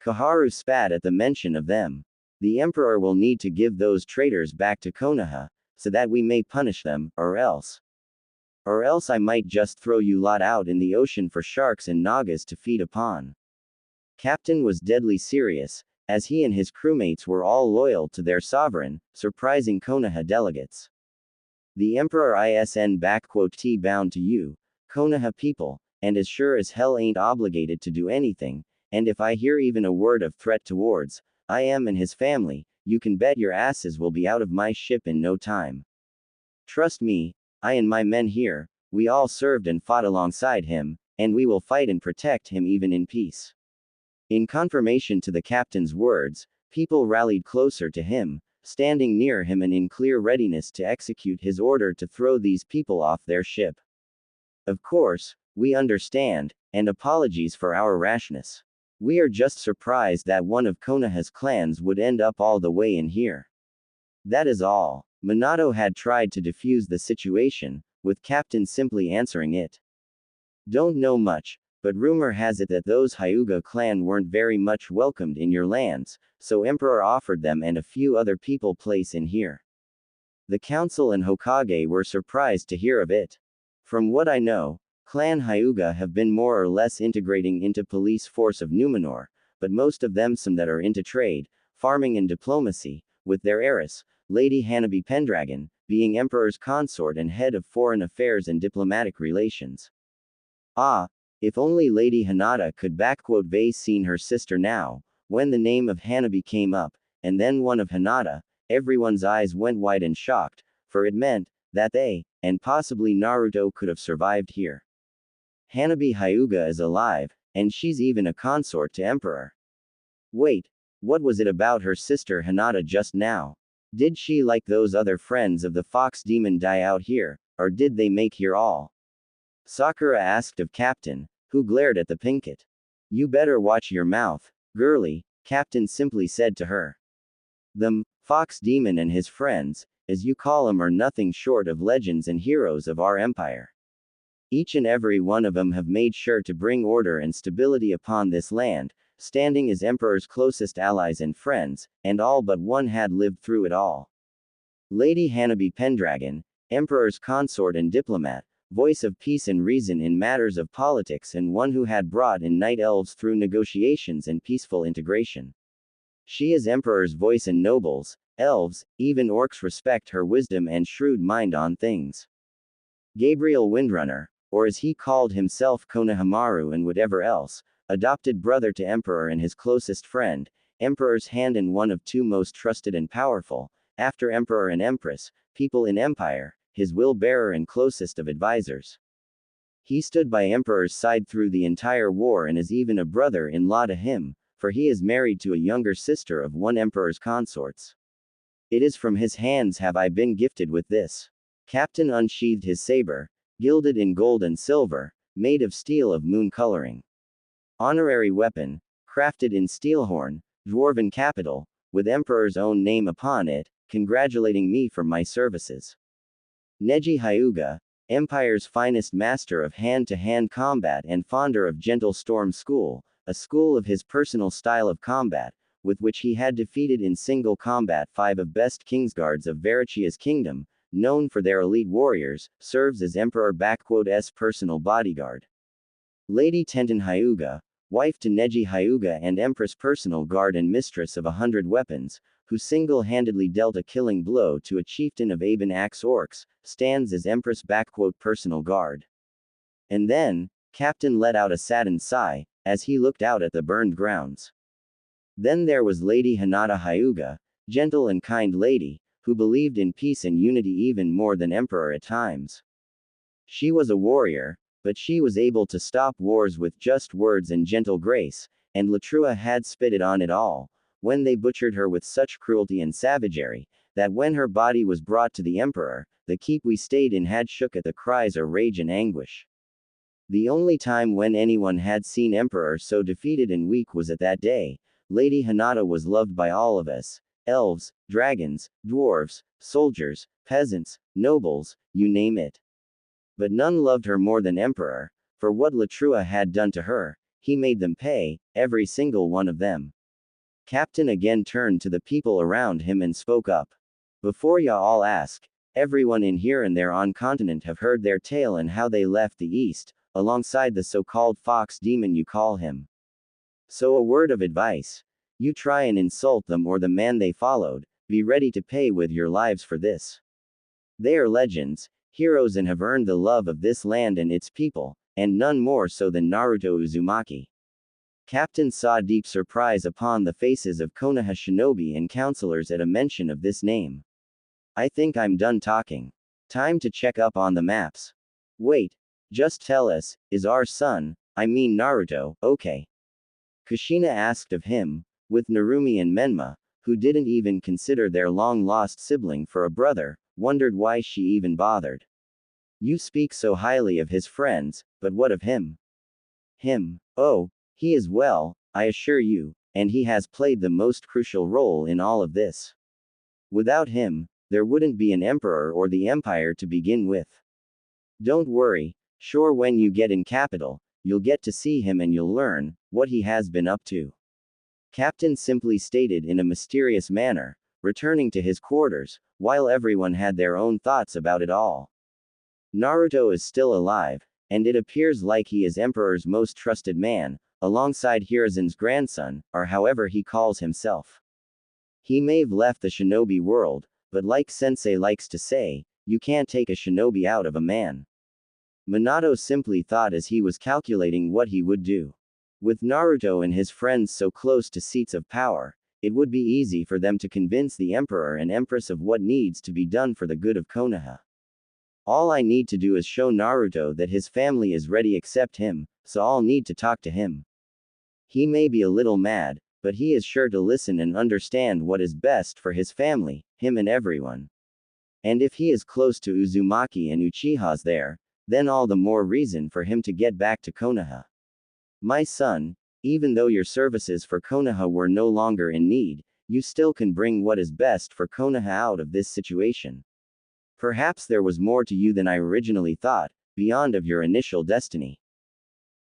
Koharu spat at the mention of them. The Emperor will need to give those traitors back to Konoha, so that we may punish them, or else I might just throw you lot out in the ocean for sharks and nagas to feed upon. Captain was deadly serious, as he and his crewmates were all loyal to their sovereign, surprising Konoha delegates. The Emperor T bound to you, Konoha people, and as sure as hell ain't obligated to do anything, and if I hear even a word of threat towards I am and his family, you can bet your asses will be out of my ship in no time. Trust me, I and my men here, we all served and fought alongside him, and we will fight and protect him even in peace. In confirmation to the captain's words, people rallied closer to him, standing near him and in clear readiness to execute his order to throw these people off their ship. Of course, we understand, and apologies for our rashness. We are just surprised that one of Konoha's clans would end up all the way in here. That is all. Minato had tried to defuse the situation, with Captain simply answering it. Don't know much, but rumor has it that those Hyuga clan weren't very much welcomed in your lands, so Emperor offered them and a few other people place in here. The council and Hokage were surprised to hear of it. From what I know, Clan Hyuga have been more or less integrating into police force of Numenor, but most of them some that are into trade, farming and diplomacy, with their heiress, Lady Hanabi Pendragon, being Emperor's consort and head of foreign affairs and diplomatic relations. Ah, if only Lady Hinata could vase seen her sister now, when the name of Hanabi came up, and then one of Hinata, everyone's eyes went wide and shocked, for it meant that they, and possibly Naruto could have survived here. Hanabi Hyuga is alive, and she's even a consort to Emperor. Wait, what was it about her sister Hinata just now? Did she like those other friends of the fox demon die out here, or did they make here all? Sakura asked of Captain, who glared at the Pinkett. You better watch your mouth, girlie, Captain simply said to her. The fox demon and his friends, as you call 'em, are nothing short of legends and heroes of our empire. Each and every one of them have made sure to bring order and stability upon this land, standing as Emperor's closest allies and friends, and all but one had lived through it all. Lady Hanabi Pendragon, Emperor's consort and diplomat, voice of peace and reason in matters of politics and one who had brought in night elves through negotiations and peaceful integration. She is Emperor's voice and nobles, elves, even orcs respect her wisdom and shrewd mind on things. Gabriel Windrunner, or as he called himself Konohamaru and whatever else, adopted brother to Emperor and his closest friend, Emperor's hand and one of two most trusted and powerful, after Emperor and Empress, people in Empire, his will-bearer and closest of advisors. He stood by Emperor's side through the entire war and is even a brother-in-law to him, for he is married to a younger sister of one Emperor's consorts. It is from his hands have I been gifted with this. Captain unsheathed his saber, gilded in gold and silver, made of steel of moon coloring. Honorary weapon, crafted in Steelhorn, dwarven capital, with Emperor's own name upon it, congratulating me for my services. Neji Hyuga, Empire's finest master of hand-to-hand combat and founder of Gentle Storm School, a school of his personal style of combat, with which he had defeated in single combat 5 of best Kingsguards of Varichia's kingdom, known for their elite warriors, serves as Emperor's personal bodyguard. Lady Tenten Hyuga, wife to Neji Hyuga and Empress personal guard and mistress of 100 weapons, who single-handedly dealt a killing blow to a chieftain of Aben Axe Orcs, stands as Empress personal guard. And then, Captain let out a saddened sigh, as he looked out at the burned grounds. Then there was Lady Hinata Hyuga, gentle and kind lady, who believed in peace and unity even more than Emperor at times. She was a warrior, but she was able to stop wars with just words and gentle grace, and Latrua had spitted on it all, when they butchered her with such cruelty and savagery, that when her body was brought to the Emperor, the keep we stayed in had shook at the cries of rage and anguish. The only time when anyone had seen Emperor so defeated and weak was at that day. Lady Hinata was loved by all of us, elves, dragons, dwarves, soldiers, peasants, nobles, you name it. But none loved her more than Emperor, for what Latrua had done to her, he made them pay, every single one of them. Captain again turned to the people around him and spoke up. Before ya all ask, everyone in here and there on continent have heard their tale and how they left the east, alongside the so-called fox demon you call him. So a word of advice. You try and insult them or the man they followed, be ready to pay with your lives for this. They are legends, heroes and have earned the love of this land and its people, and none more so than Naruto Uzumaki. Captain saw deep surprise upon the faces of Konoha shinobi and counselors at a mention of this name. I think I'm done talking. Time to check up on the maps. Wait. Just tell us, is our son, I mean Naruto, okay? Kushina asked of him, with Narumi and Menma, who didn't even consider their long-lost sibling for a brother, wondered why she even bothered. You speak so highly of his friends, but what of him? Him. Oh, he is well, I assure you, and he has played the most crucial role in all of this. Without him, there wouldn't be an emperor or the empire to begin with. Don't worry, sure when you get in capital, you'll get to see him and you'll learn what he has been up to. Captain simply stated in a mysterious manner, returning to his quarters, while everyone had their own thoughts about it all. Naruto is still alive, and it appears like he is Emperor's most trusted man, alongside Hiruzen's grandson, or however he calls himself. He may've left the shinobi world, but like Sensei likes to say, you can't take a shinobi out of a man. Minato simply thought as he was calculating what he would do. With Naruto and his friends so close to seats of power, it would be easy for them to convince the Emperor and Empress of what needs to be done for the good of Konoha. All I need to do is show Naruto that his family is ready to accept him, so I'll need to talk to him. He may be a little mad, but he is sure to listen and understand what is best for his family, him and everyone. And if he is close to Uzumaki and Uchiha's there, then all the more reason for him to get back to Konoha. My son, even though your services for Konoha were no longer in need, you still can bring what is best for Konoha out of this situation. Perhaps there was more to you than I originally thought, beyond of your initial destiny.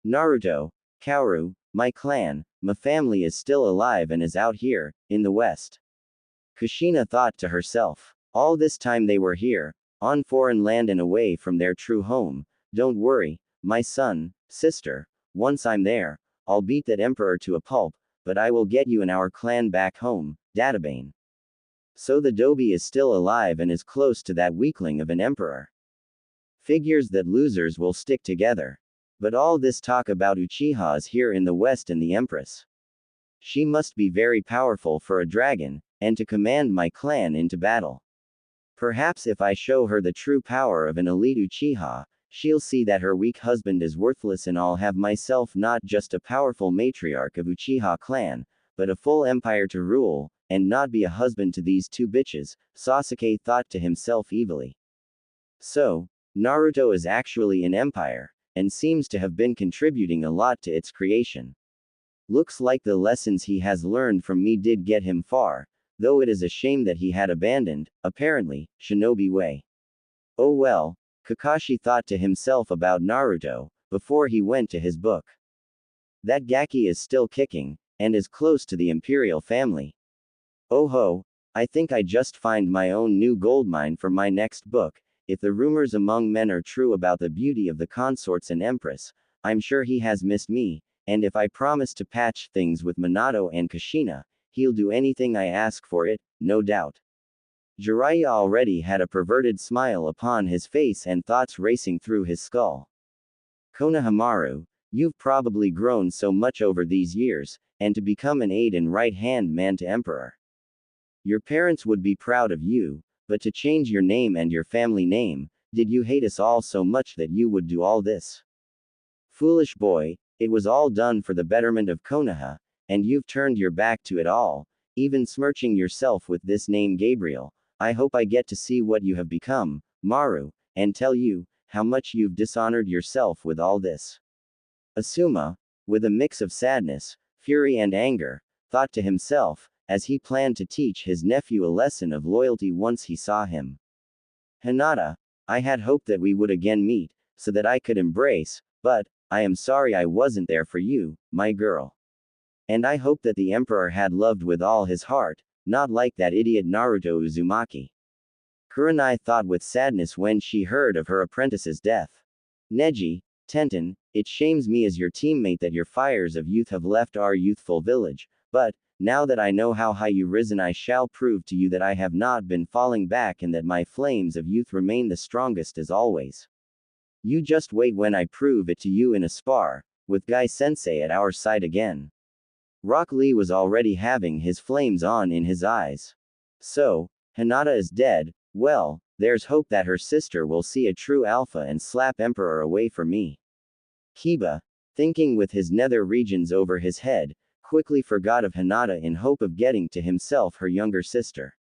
Naruto, Kaoru, my clan, my family is still alive and is out here, in the west. Kushina thought to herself. All this time they were here, on foreign land and away from their true home. Don't worry, my son, sister, once I'm there, I'll beat that emperor to a pulp, but I will get you and our clan back home, Databane. So the Dobi is still alive and is close to that weakling of an emperor. Figures that losers will stick together. But all this talk about Uchiha is here in the west and the empress. She must be very powerful for a dragon, and to command my clan into battle. Perhaps if I show her the true power of an elite Uchiha, she'll see that her weak husband is worthless and I'll have myself not just a powerful matriarch of Uchiha clan, but a full empire to rule, and not be a husband to these two bitches, Sasuke thought to himself evilly. So, Naruto is actually an empire, and seems to have been contributing a lot to its creation. Looks like the lessons he has learned from me did get him far, though it is a shame that he had abandoned, apparently, shinobi way. Oh well, Kakashi thought to himself about Naruto, before he went to his book. That Gaki is still kicking, and is close to the imperial family. Oh ho, I think I just find my own new goldmine for my next book. If the rumors among men are true about the beauty of the consorts and empress, I'm sure he has missed me, and if I promise to patch things with Minato and Kushina, he'll do anything I ask for it, no doubt. Jiraiya already had a perverted smile upon his face and thoughts racing through his skull. Konohamaru, you've probably grown so much over these years, and to become an aide and right-hand man to Emperor. Your parents would be proud of you, but to change your name and your family name, did you hate us all so much that you would do all this? Foolish boy, it was all done for the betterment of Konoha, and you've turned your back to it all, even smirching yourself with this name Gabriel. I hope I get to see what you have become, Maru, and tell you how much you've dishonored yourself with all this. Asuma, with a mix of sadness, fury and anger, thought to himself, as he planned to teach his nephew a lesson of loyalty once he saw him. Hinata, I had hoped that we would again meet, so that I could embrace, but, I am sorry I wasn't there for you, my girl. And I hope that the Emperor had loved with all his heart, not like that idiot Naruto Uzumaki. Kurenai thought with sadness when she heard of her apprentice's death. Neji, Tenten, it shames me as your teammate that your fires of youth have left our youthful village, but, now that I know how high you risen, I shall prove to you that I have not been falling back and that my flames of youth remain the strongest as always. You just wait when I prove it to you in a spar, with Guy Sensei at our side again. Rock Lee was already having his flames on in his eyes. So, Hinata is dead, well, there's hope that her sister will see a true alpha and slap Emperor away from me. Kiba, thinking with his nether regions over his head, quickly forgot of Hinata in hope of getting to himself her younger sister.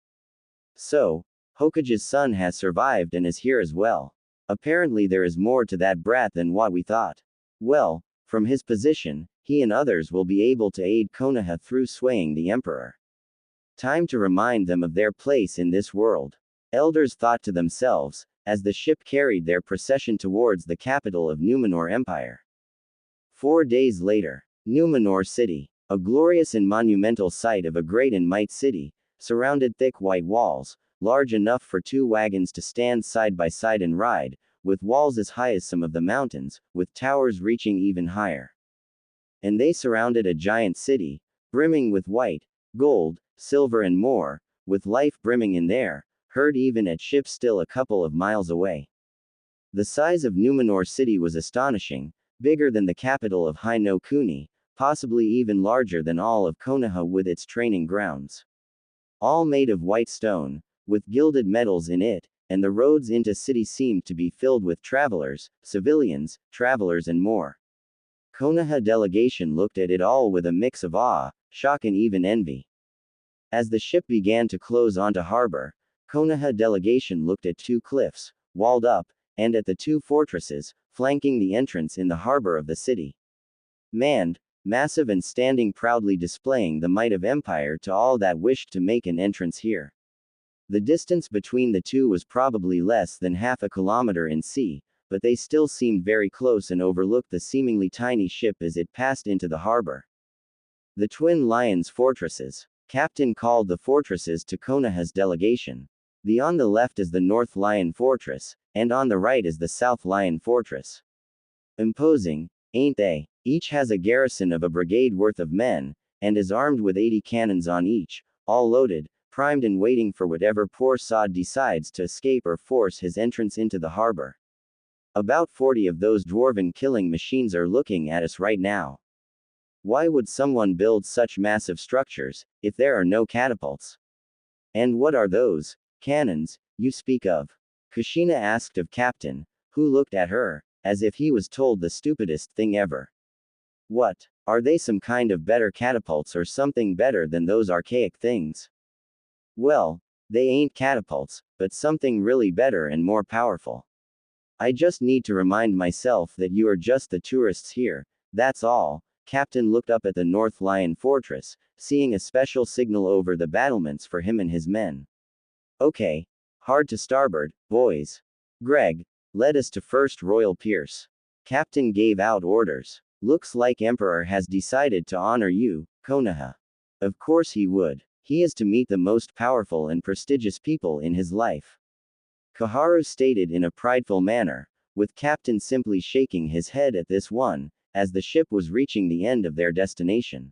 So, Hokage's son has survived and is here as well. Apparently there is more to that brat than what we thought. Well, from his position, he and others will be able to aid Konoha through swaying the Emperor. Time to remind them of their place in this world. Elders thought to themselves, as the ship carried their procession towards the capital of Numenor Empire. 4 days later. Numenor City. A glorious and monumental site of a great and might city, surrounded thick white walls, large enough for 2 wagons to stand side by side and ride, with walls as high as some of the mountains, with towers reaching even higher. And they surrounded a giant city, brimming with white, gold, silver and more, with life brimming in there, heard even at ships still a couple of miles away. The size of Numenor City was astonishing, bigger than the capital of Hai no Kuni, possibly even larger than all of Konoha with its training grounds. All made of white stone, with gilded metals in it, and the roads into city seemed to be filled with travelers, civilians, travelers and more. Konoha delegation looked at it all with a mix of awe, shock and even envy. As the ship began to close onto harbor, Konoha delegation looked at 2 cliffs, walled up, and at the 2 fortresses, flanking the entrance in the harbor of the city. Manned, massive and standing proudly displaying the might of empire to all that wished to make an entrance here. The distance between the 2 was probably less than half a kilometer in sea, but they still seemed very close and overlooked the seemingly tiny ship as it passed into the harbor. The Twin Lions Fortresses. Captain called the fortresses to Konoha's delegation. The on the left is the North Lion Fortress, and on the right is the South Lion Fortress. Imposing, ain't they? Each has a garrison of a brigade worth of men, and is armed with 80 cannons on each, all loaded, primed and waiting for whatever poor sod decides to escape or force his entrance into the harbor. About 40 of those dwarven killing machines are looking at us right now. Why would someone build such massive structures, if there are no catapults? And what are those cannons you speak of? Kushina asked of Captain, who looked at her, as if he was told the stupidest thing ever. What? Are they some kind of better catapults or something better than those archaic things? Well, they ain't catapults, but something really better and more powerful. I just need to remind myself that you are just the tourists here, that's all. Captain looked up at the North Lion Fortress, seeing a special signal over the battlements for him and his men. Okay. Hard to starboard, boys. Greg, led us to First Royal Pierce. Captain gave out orders. Looks like Emperor has decided to honor you, Konoha. Of course he would. He is to meet the most powerful and prestigious people in his life. Koharu stated in a prideful manner, with Captain simply shaking his head at this one, as the ship was reaching the end of their destination.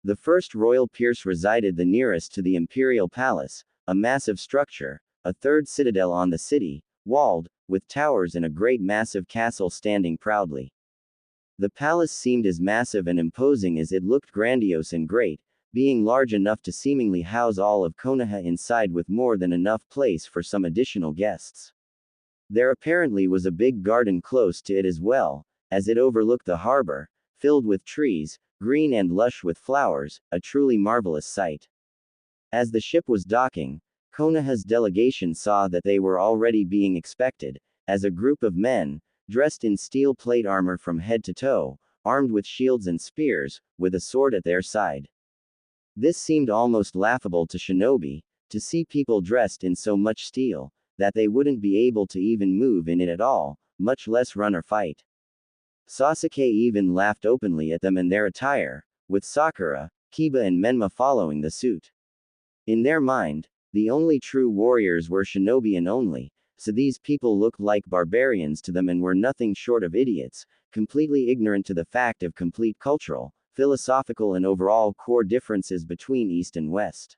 The First Royal Pierce resided the nearest to the Imperial Palace, a massive structure, a third citadel on the city, walled, with towers and a great massive castle standing proudly. The palace seemed as massive and imposing as it looked grandiose and great, being large enough to seemingly house all of Konoha inside with more than enough place for some additional guests. There apparently was a big garden close to it as well, as it overlooked the harbor, filled with trees, green and lush with flowers, a truly marvelous sight. As the ship was docking, Konoha's delegation saw that they were already being expected, as a group of men, dressed in steel plate armor from head to toe, armed with shields and spears, with a sword at their side. This seemed almost laughable to shinobi, to see people dressed in so much steel, that they wouldn't be able to even move in it at all, much less run or fight. Sasuke even laughed openly at them and their attire, with Sakura, Kiba and Menma following the suit. In their mind, the only true warriors were shinobi and only, so these people looked like barbarians to them and were nothing short of idiots, completely ignorant to the fact of complete cultural, philosophical and overall core differences between East and West.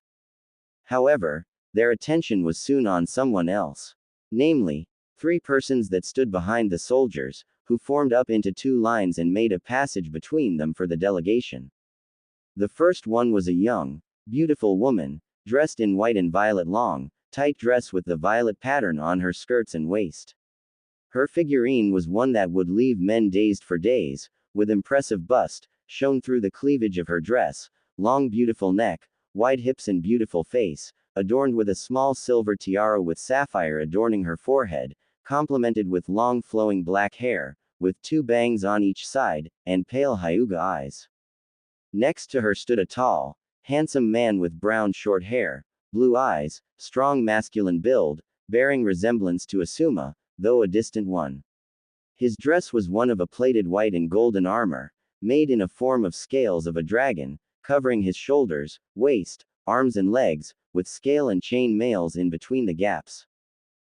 However, their attention was soon on someone else. Namely, 3 persons that stood behind the soldiers, who formed up into 2 lines and made a passage between them for the delegation. The first one was a young, beautiful woman, dressed in white and violet long, tight dress with the violet pattern on her skirts and waist. Her figurine was one that would leave men dazed for days, with impressive bust, shown through the cleavage of her dress, long beautiful neck, wide hips and beautiful face, adorned with a small silver tiara with sapphire adorning her forehead, complemented with long flowing black hair, with 2 bangs on each side, and pale hyuga eyes. Next to her stood a tall, handsome man with brown short hair, blue eyes, strong masculine build, bearing resemblance to Asuma, though a distant one. His dress was one of a plated white and golden armor, made in a form of scales of a dragon, covering his shoulders, waist, arms and legs, with scale and chain mails in between the gaps.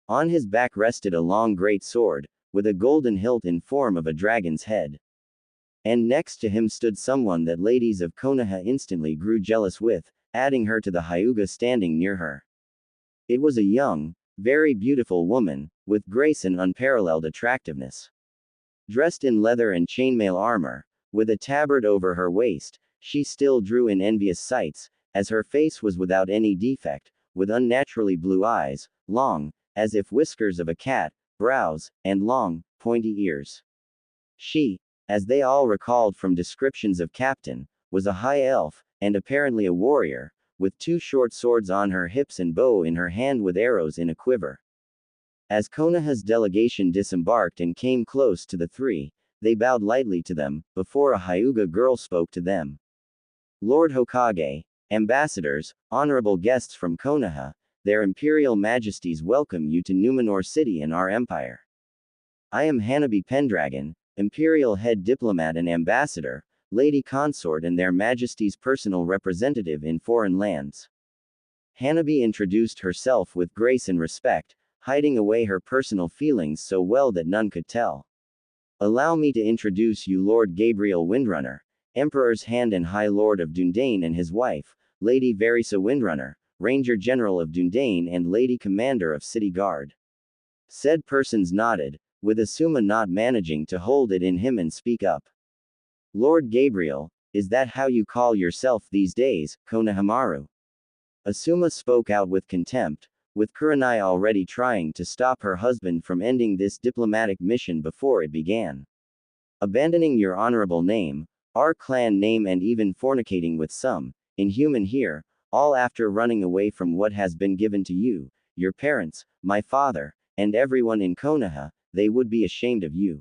On his back rested a long great sword, with a golden hilt in form of a dragon's head. And next to him stood someone that ladies of Konoha instantly grew jealous with, adding her to the Hyuga standing near her. It was a young, very beautiful woman, with grace and unparalleled attractiveness. Dressed in leather and chainmail armor, with a tabard over her waist, she still drew in envious sights, as her face was without any defect, with unnaturally blue eyes, long, as if whiskers of a cat, brows, and long, pointy ears. She, as they all recalled from descriptions of Captain, was a high elf, and apparently a warrior, with 2 short swords on her hips and bow in her hand with arrows in a quiver. As Konoha's delegation disembarked and came close to the 3, they bowed lightly to them, before a Hyuga girl spoke to them. Lord Hokage, ambassadors, honorable guests from Konoha, their imperial majesties welcome you to Numenor City and our empire. I am Hanabi Pendragon, imperial head diplomat and ambassador, lady consort and their majesties' personal representative in foreign lands. Hanabi introduced herself with grace and respect, hiding away her personal feelings so well that none could tell. Allow me to introduce you Lord Gabriel Windrunner, Emperor's Hand and High Lord of Dundane, and his wife, Lady Verisa Windrunner, Ranger General of Dundane and Lady Commander of City Guard. Said persons nodded, with Asuma not managing to hold it in him and speak up. Lord Gabriel, is that how you call yourself these days, Konohamaru? Asuma spoke out with contempt, with Kurenai already trying to stop her husband from ending this diplomatic mission before it began. Abandoning your honorable name, our clan name and even fornicating with some, inhuman here, all after running away from what has been given to you, your parents, my father, and everyone in Konoha, they would be ashamed of you.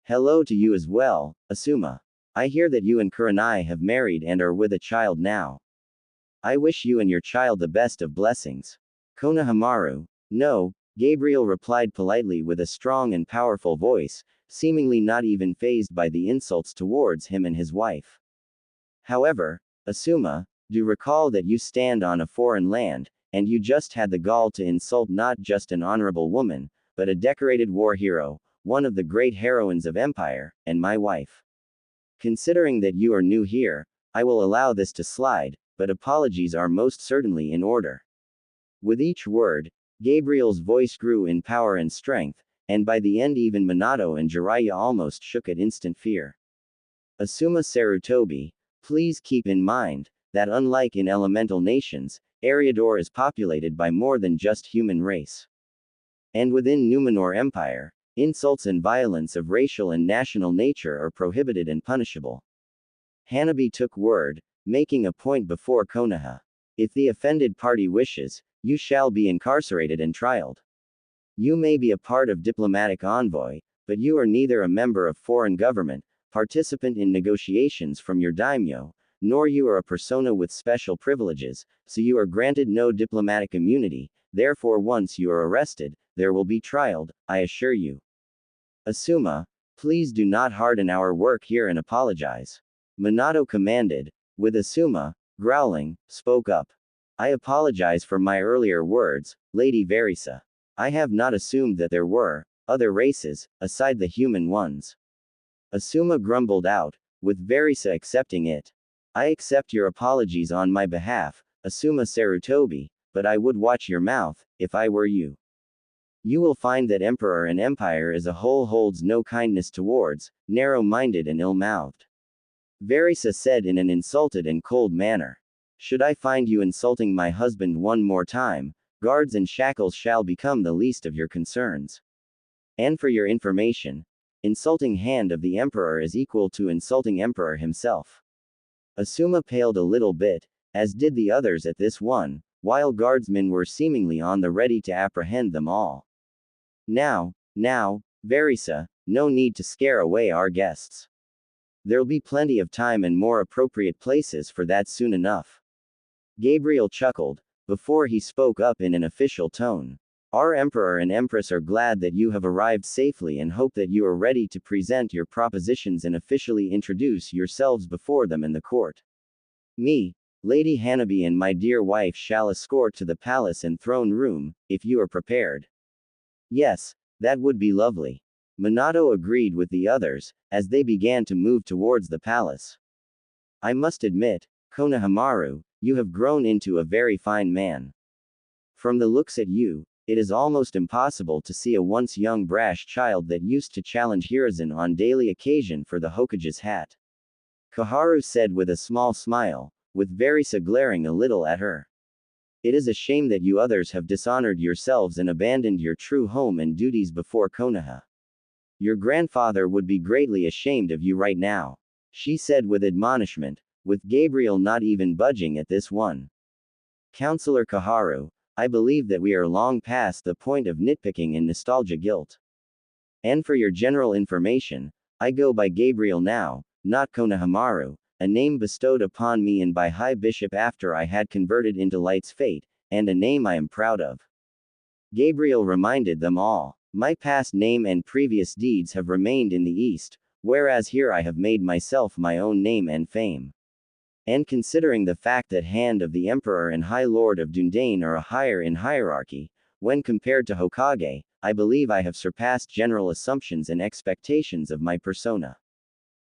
Hello to you as well, Asuma. I hear that you and Kurenai have married and are with a child now. I wish you and your child the best of blessings. Konohamaru, no, Gabriel replied politely with a strong and powerful voice, seemingly not even fazed by the insults towards him and his wife. However, Asuma, do recall that you stand on a foreign land, and you just had the gall to insult not just an honorable woman, but a decorated war hero, one of the great heroines of Empire, and my wife. Considering that you are new here, I will allow this to slide, but apologies are most certainly in order. With each word, Gabriel's voice grew in power and strength, and by the end even Minato and Jiraiya almost shook at instant fear. Asuma Sarutobi, please keep in mind, that unlike in elemental nations, Eriador is populated by more than just human race. And within Numenor Empire, insults and violence of racial and national nature are prohibited and punishable. Hanabi took word, making a point before Konoha. If the offended party wishes, you shall be incarcerated and trialed. You may be a part of diplomatic envoy, but you are neither a member of foreign government, participant in negotiations from your daimyo, nor you are a persona with special privileges, so you are granted no diplomatic immunity, therefore once you are arrested, there will be trialed, I assure you. Asuma, please do not harden our work here and apologize. Minato commanded, with Asuma, growling, spoke up. I apologize for my earlier words, Lady Verisa. I have not assumed that there were other races, aside the human ones. Asuma grumbled out, with Verisa accepting it. I accept your apologies on my behalf, Asuma Sarutobi, but I would watch your mouth, if I were you. You will find that Emperor and Empire as a whole holds no kindness towards, narrow-minded and ill-mouthed. Verisa said in an insulted and cold manner. Should I find you insulting my husband one more time, guards and shackles shall become the least of your concerns. And for your information, insulting hand of the Emperor is equal to insulting Emperor himself. Asuma paled a little bit, as did the others at this one, while guardsmen were seemingly on the ready to apprehend them all. Now, Verisa, no need to scare away our guests. There'll be plenty of time and more appropriate places for that soon enough. Gabriel chuckled, before he spoke up in an official tone. Our Emperor and Empress are glad that you have arrived safely and hope that you are ready to present your propositions and officially introduce yourselves before them in the court. Me, Lady Hanabi and my dear wife shall escort to the palace and throne room, if you are prepared. Yes, that would be lovely. Minato agreed with the others, as they began to move towards the palace. I must admit, Konohamaru, you have grown into a very fine man. From the looks at you, it is almost impossible to see a once young brash child that used to challenge Hiruzen on daily occasion for the Hokage's hat. Koharu said with a small smile, with Verisa glaring a little at her. It is a shame that you others have dishonored yourselves and abandoned your true home and duties before Konoha. Your grandfather would be greatly ashamed of you right now, she said with admonishment, with Gabriel not even budging at this one. Counselor Koharu, I believe that we are long past the point of nitpicking and nostalgia guilt. And for your general information, I go by Gabriel now, not Konohamaru, a name bestowed upon me and by High Bishop after I had converted into Light's fate, and a name I am proud of. Gabriel reminded them all. My past name and previous deeds have remained in the East, whereas here I have made myself my own name and fame. And considering the fact that Hand of the Emperor and High Lord of Dundane are a higher in hierarchy, when compared to Hokage, I believe I have surpassed general assumptions and expectations of my persona.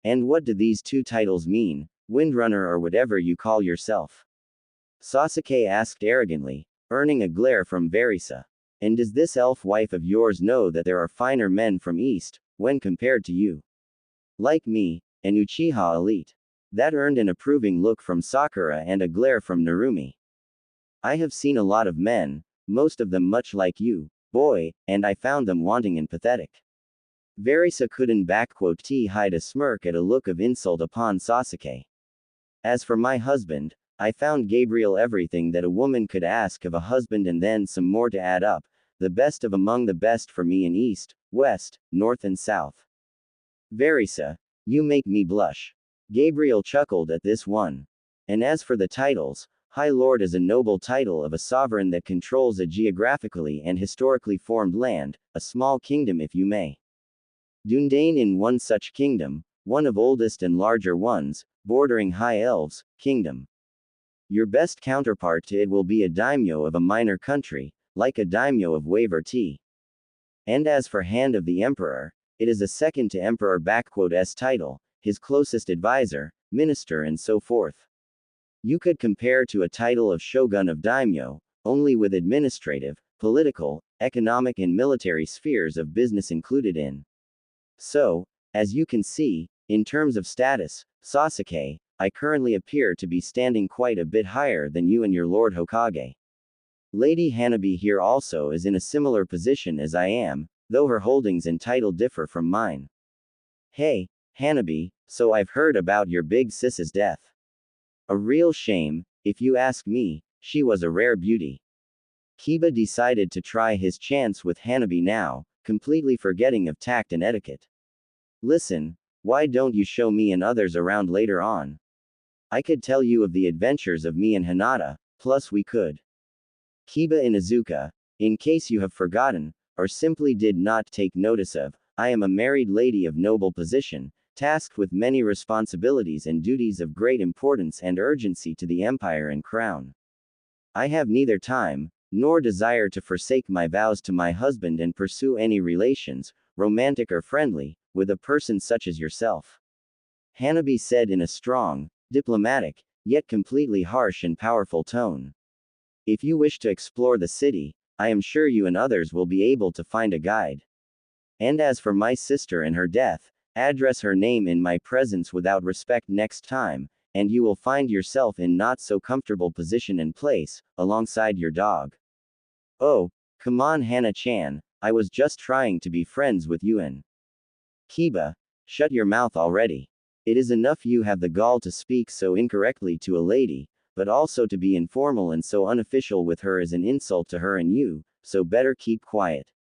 And what do these two titles mean, Windrunner or whatever you call yourself? Sasuke asked arrogantly, earning a glare from Verisa. And does this elf wife of yours know that there are finer men from East, when compared to you? Like me, an Uchiha elite. That earned an approving look from Sakura and a glare from Narumi. I have seen a lot of men, most of them much like you, boy, and I found them wanting and pathetic. Verisa couldn't hide a smirk at a look of insult upon Sasuke. As for my husband, I found Gabriel everything that a woman could ask of a husband and then some more to add up, the best of among the best for me in East, West, North and South. Verisa, you make me blush. Gabriel chuckled at this one. And as for the titles, High Lord is a noble title of a sovereign that controls a geographically and historically formed land, a small kingdom if you may. Dundane in one such kingdom, one of oldest and larger ones, bordering High Elves, kingdom. Your best counterpart to it will be a daimyo of a minor country, like a daimyo of Waver Tea. And as for Hand of the Emperor, it is a second to Emperor*s title, his closest advisor, minister and so forth. You could compare to a title of Shogun of Daimyo, only with administrative, political, economic and military spheres of business included in. So, as you can see, in terms of status, Sasuke, I currently appear to be standing quite a bit higher than you and your Lord Hokage. Lady Hanabi here also is in a similar position as I am, though her holdings and title differ from mine. Hey, Hanabi, so I've heard about your big sis's death. A real shame, if you ask me, she was a rare beauty. Kiba decided to try his chance with Hanabi now, completely forgetting of tact and etiquette. Listen, why don't you show me and others around later on? I could tell you of the adventures of me and Hinata, plus we could. Kiba Inuzuka, in case you have forgotten, or simply did not take notice of, I am a married lady of noble position, tasked with many responsibilities and duties of great importance and urgency to the empire and crown. I have neither time, nor desire to forsake my vows to my husband and pursue any relations, romantic or friendly, with a person such as yourself. Hanabi said in a strong, diplomatic, yet completely harsh and powerful tone. If you wish to explore the city, I am sure you and others will be able to find a guide. And as for my sister and her death, address her name in my presence without respect next time, and you will find yourself in not so comfortable position and place, alongside your dog. Oh, come on Hana-chan, I was just trying to be friends with you and Kiba, shut your mouth already. It is enough you have the gall to speak so incorrectly to a lady, but also to be informal and so unofficial with her is an insult to her and you, so better keep quiet.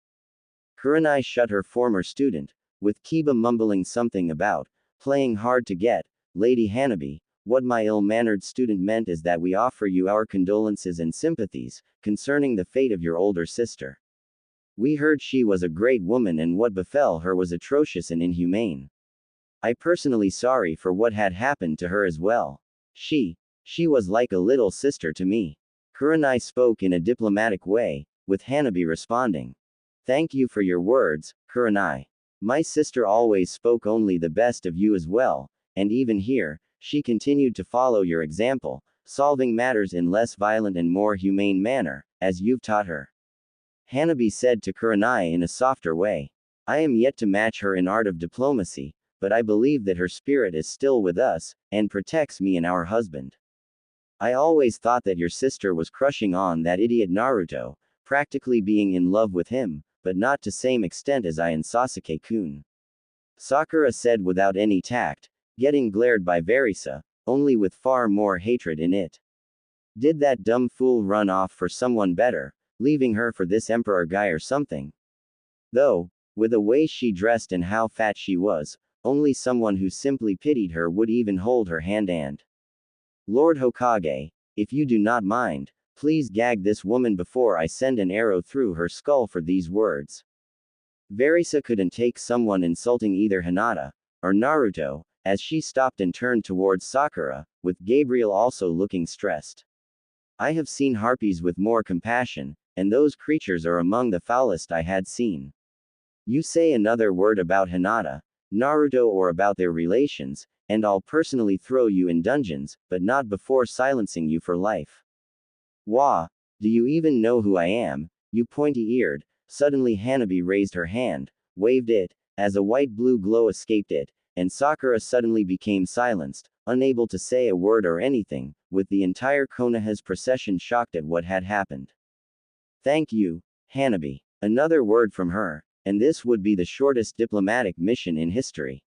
Kurenai shut her former student, with Kiba mumbling something about playing hard to get. Lady Hanabi, what my ill-mannered student meant is that we offer you our condolences and sympathies concerning the fate of your older sister. We heard she was a great woman and what befell her was atrocious and inhumane. I personally sorry for what had happened to her as well. She was like a little sister to me. Kurenai spoke in a diplomatic way, with Hanabi responding. Thank you for your words, Kurenai. My sister always spoke only the best of you as well, and even here, she continued to follow your example, solving matters in less violent and more humane manner, as you've taught her. Hanabi said to Kurenai in a softer way. I am yet to match her in art of diplomacy, but I believe that her spirit is still with us, and protects me and our husband. I always thought that your sister was crushing on that idiot Naruto, practically being in love with him, but not to same extent as I and Sasuke-kun. Sakura said without any tact, getting glared by Verisa, only with far more hatred in it. Did that dumb fool run off for someone better, leaving her for this emperor guy or something? Though, with the way she dressed and how fat she was, only someone who simply pitied her would even hold her hand and. Lord Hokage, if you do not mind, please gag this woman before I send an arrow through her skull for these words. Verisa couldn't take someone insulting either Hinata or Naruto, as she stopped and turned towards Sakura, with Gabriel also looking stressed. I have seen harpies with more compassion, and those creatures are among the foulest I had seen. You say another word about Hinata, Naruto or about their relations, and I'll personally throw you in dungeons, but not before silencing you for life. Wah, do you even know who I am, you pointy-eared? Suddenly Hanabi raised her hand, waved it, as a white-blue glow escaped it, and Sakura suddenly became silenced, unable to say a word or anything, with the entire Konoha's procession shocked at what had happened. Thank you, Hanabi. Another word from her, and this would be the shortest diplomatic mission in history.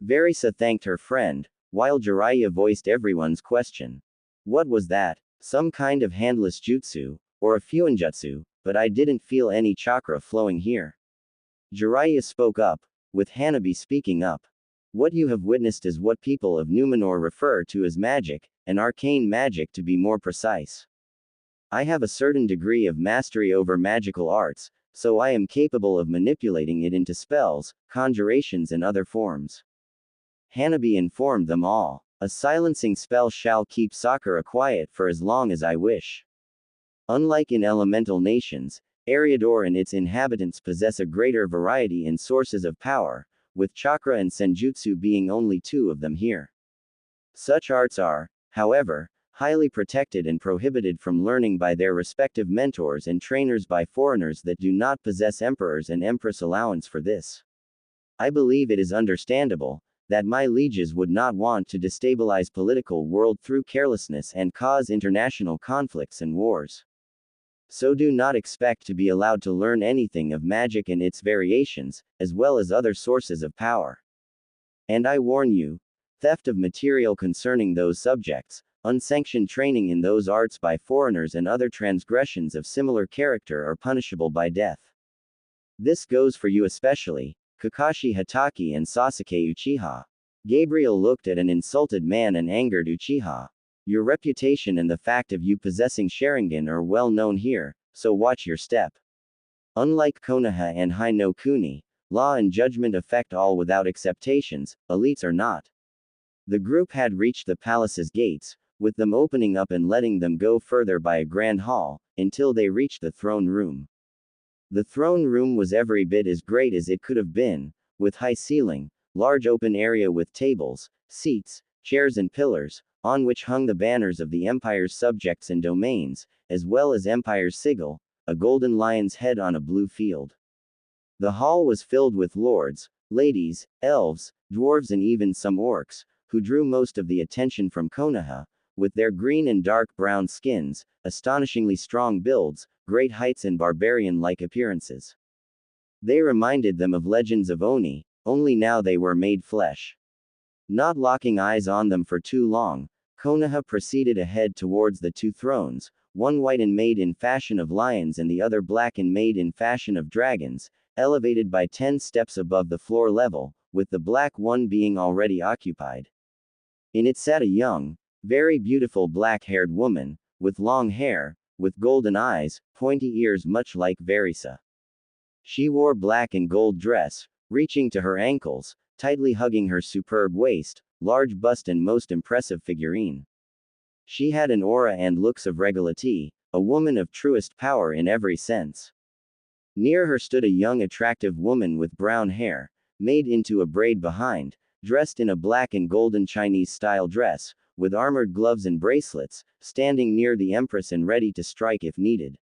Verisa thanked her friend, while Jiraiya voiced everyone's question. What was that? Some kind of handless jutsu, or a fuinjutsu, but I didn't feel any chakra flowing here. Jiraiya spoke up, with Hanabi speaking up. What you have witnessed is what people of Numenor refer to as magic, and arcane magic to be more precise. I have a certain degree of mastery over magical arts, so I am capable of manipulating it into spells, conjurations and other forms. Hanabi informed them all. A silencing spell shall keep Sakura quiet for as long as I wish. Unlike in elemental nations, Eriador and its inhabitants possess a greater variety in sources of power, with chakra and senjutsu being only two of them here. Such arts are, however, highly protected and prohibited from learning by their respective mentors and trainers by foreigners that do not possess emperors and empress allowance for this. I believe it is understandable that my lieges would not want to destabilize political world through carelessness and cause international conflicts and wars. So do not expect to be allowed to learn anything of magic and its variations, as well as other sources of power. And I warn you, theft of material concerning those subjects, unsanctioned training in those arts by foreigners and other transgressions of similar character are punishable by death. This goes for you especially, Kakashi Hatake and Sasuke Uchiha. Gabriel looked at an insulted man and angered Uchiha. Your reputation and the fact of you possessing Sharingan are well known here, so watch your step. Unlike Konoha and Hai no Kuni, law and judgment affect all without exceptions, elites are not. The group had reached the palace's gates, with them opening up and letting them go further by a grand hall, until they reached the throne room. The throne room was every bit as great as it could have been, with high ceiling, large open area with tables, seats, chairs and pillars, on which hung the banners of the empire's subjects and domains, as well as empire's sigil, a golden lion's head on a blue field. The hall was filled with lords, ladies, elves, dwarves and even some orcs, who drew most of the attention from Konoha, with their green and dark brown skins, astonishingly strong builds, great heights and barbarian-like appearances. They reminded them of legends of Oni, only now they were made flesh. Not locking eyes on them for too long, Konoha proceeded ahead towards the two thrones, one white and made in fashion of lions and the other black and made in fashion of dragons, elevated by 10 steps above the floor level, with the black one being already occupied. In it sat a young, very beautiful black-haired woman, with long hair, with golden eyes, pointy ears much like Verisa. She wore black and gold dress, reaching to her ankles, tightly hugging her superb waist, large bust and most impressive figurine. She had an aura and looks of regality, a woman of truest power in every sense. Near her stood a young attractive woman with brown hair, made into a braid behind, dressed in a black and golden Chinese-style dress, with armored gloves and bracelets, standing near the Empress and ready to strike if needed.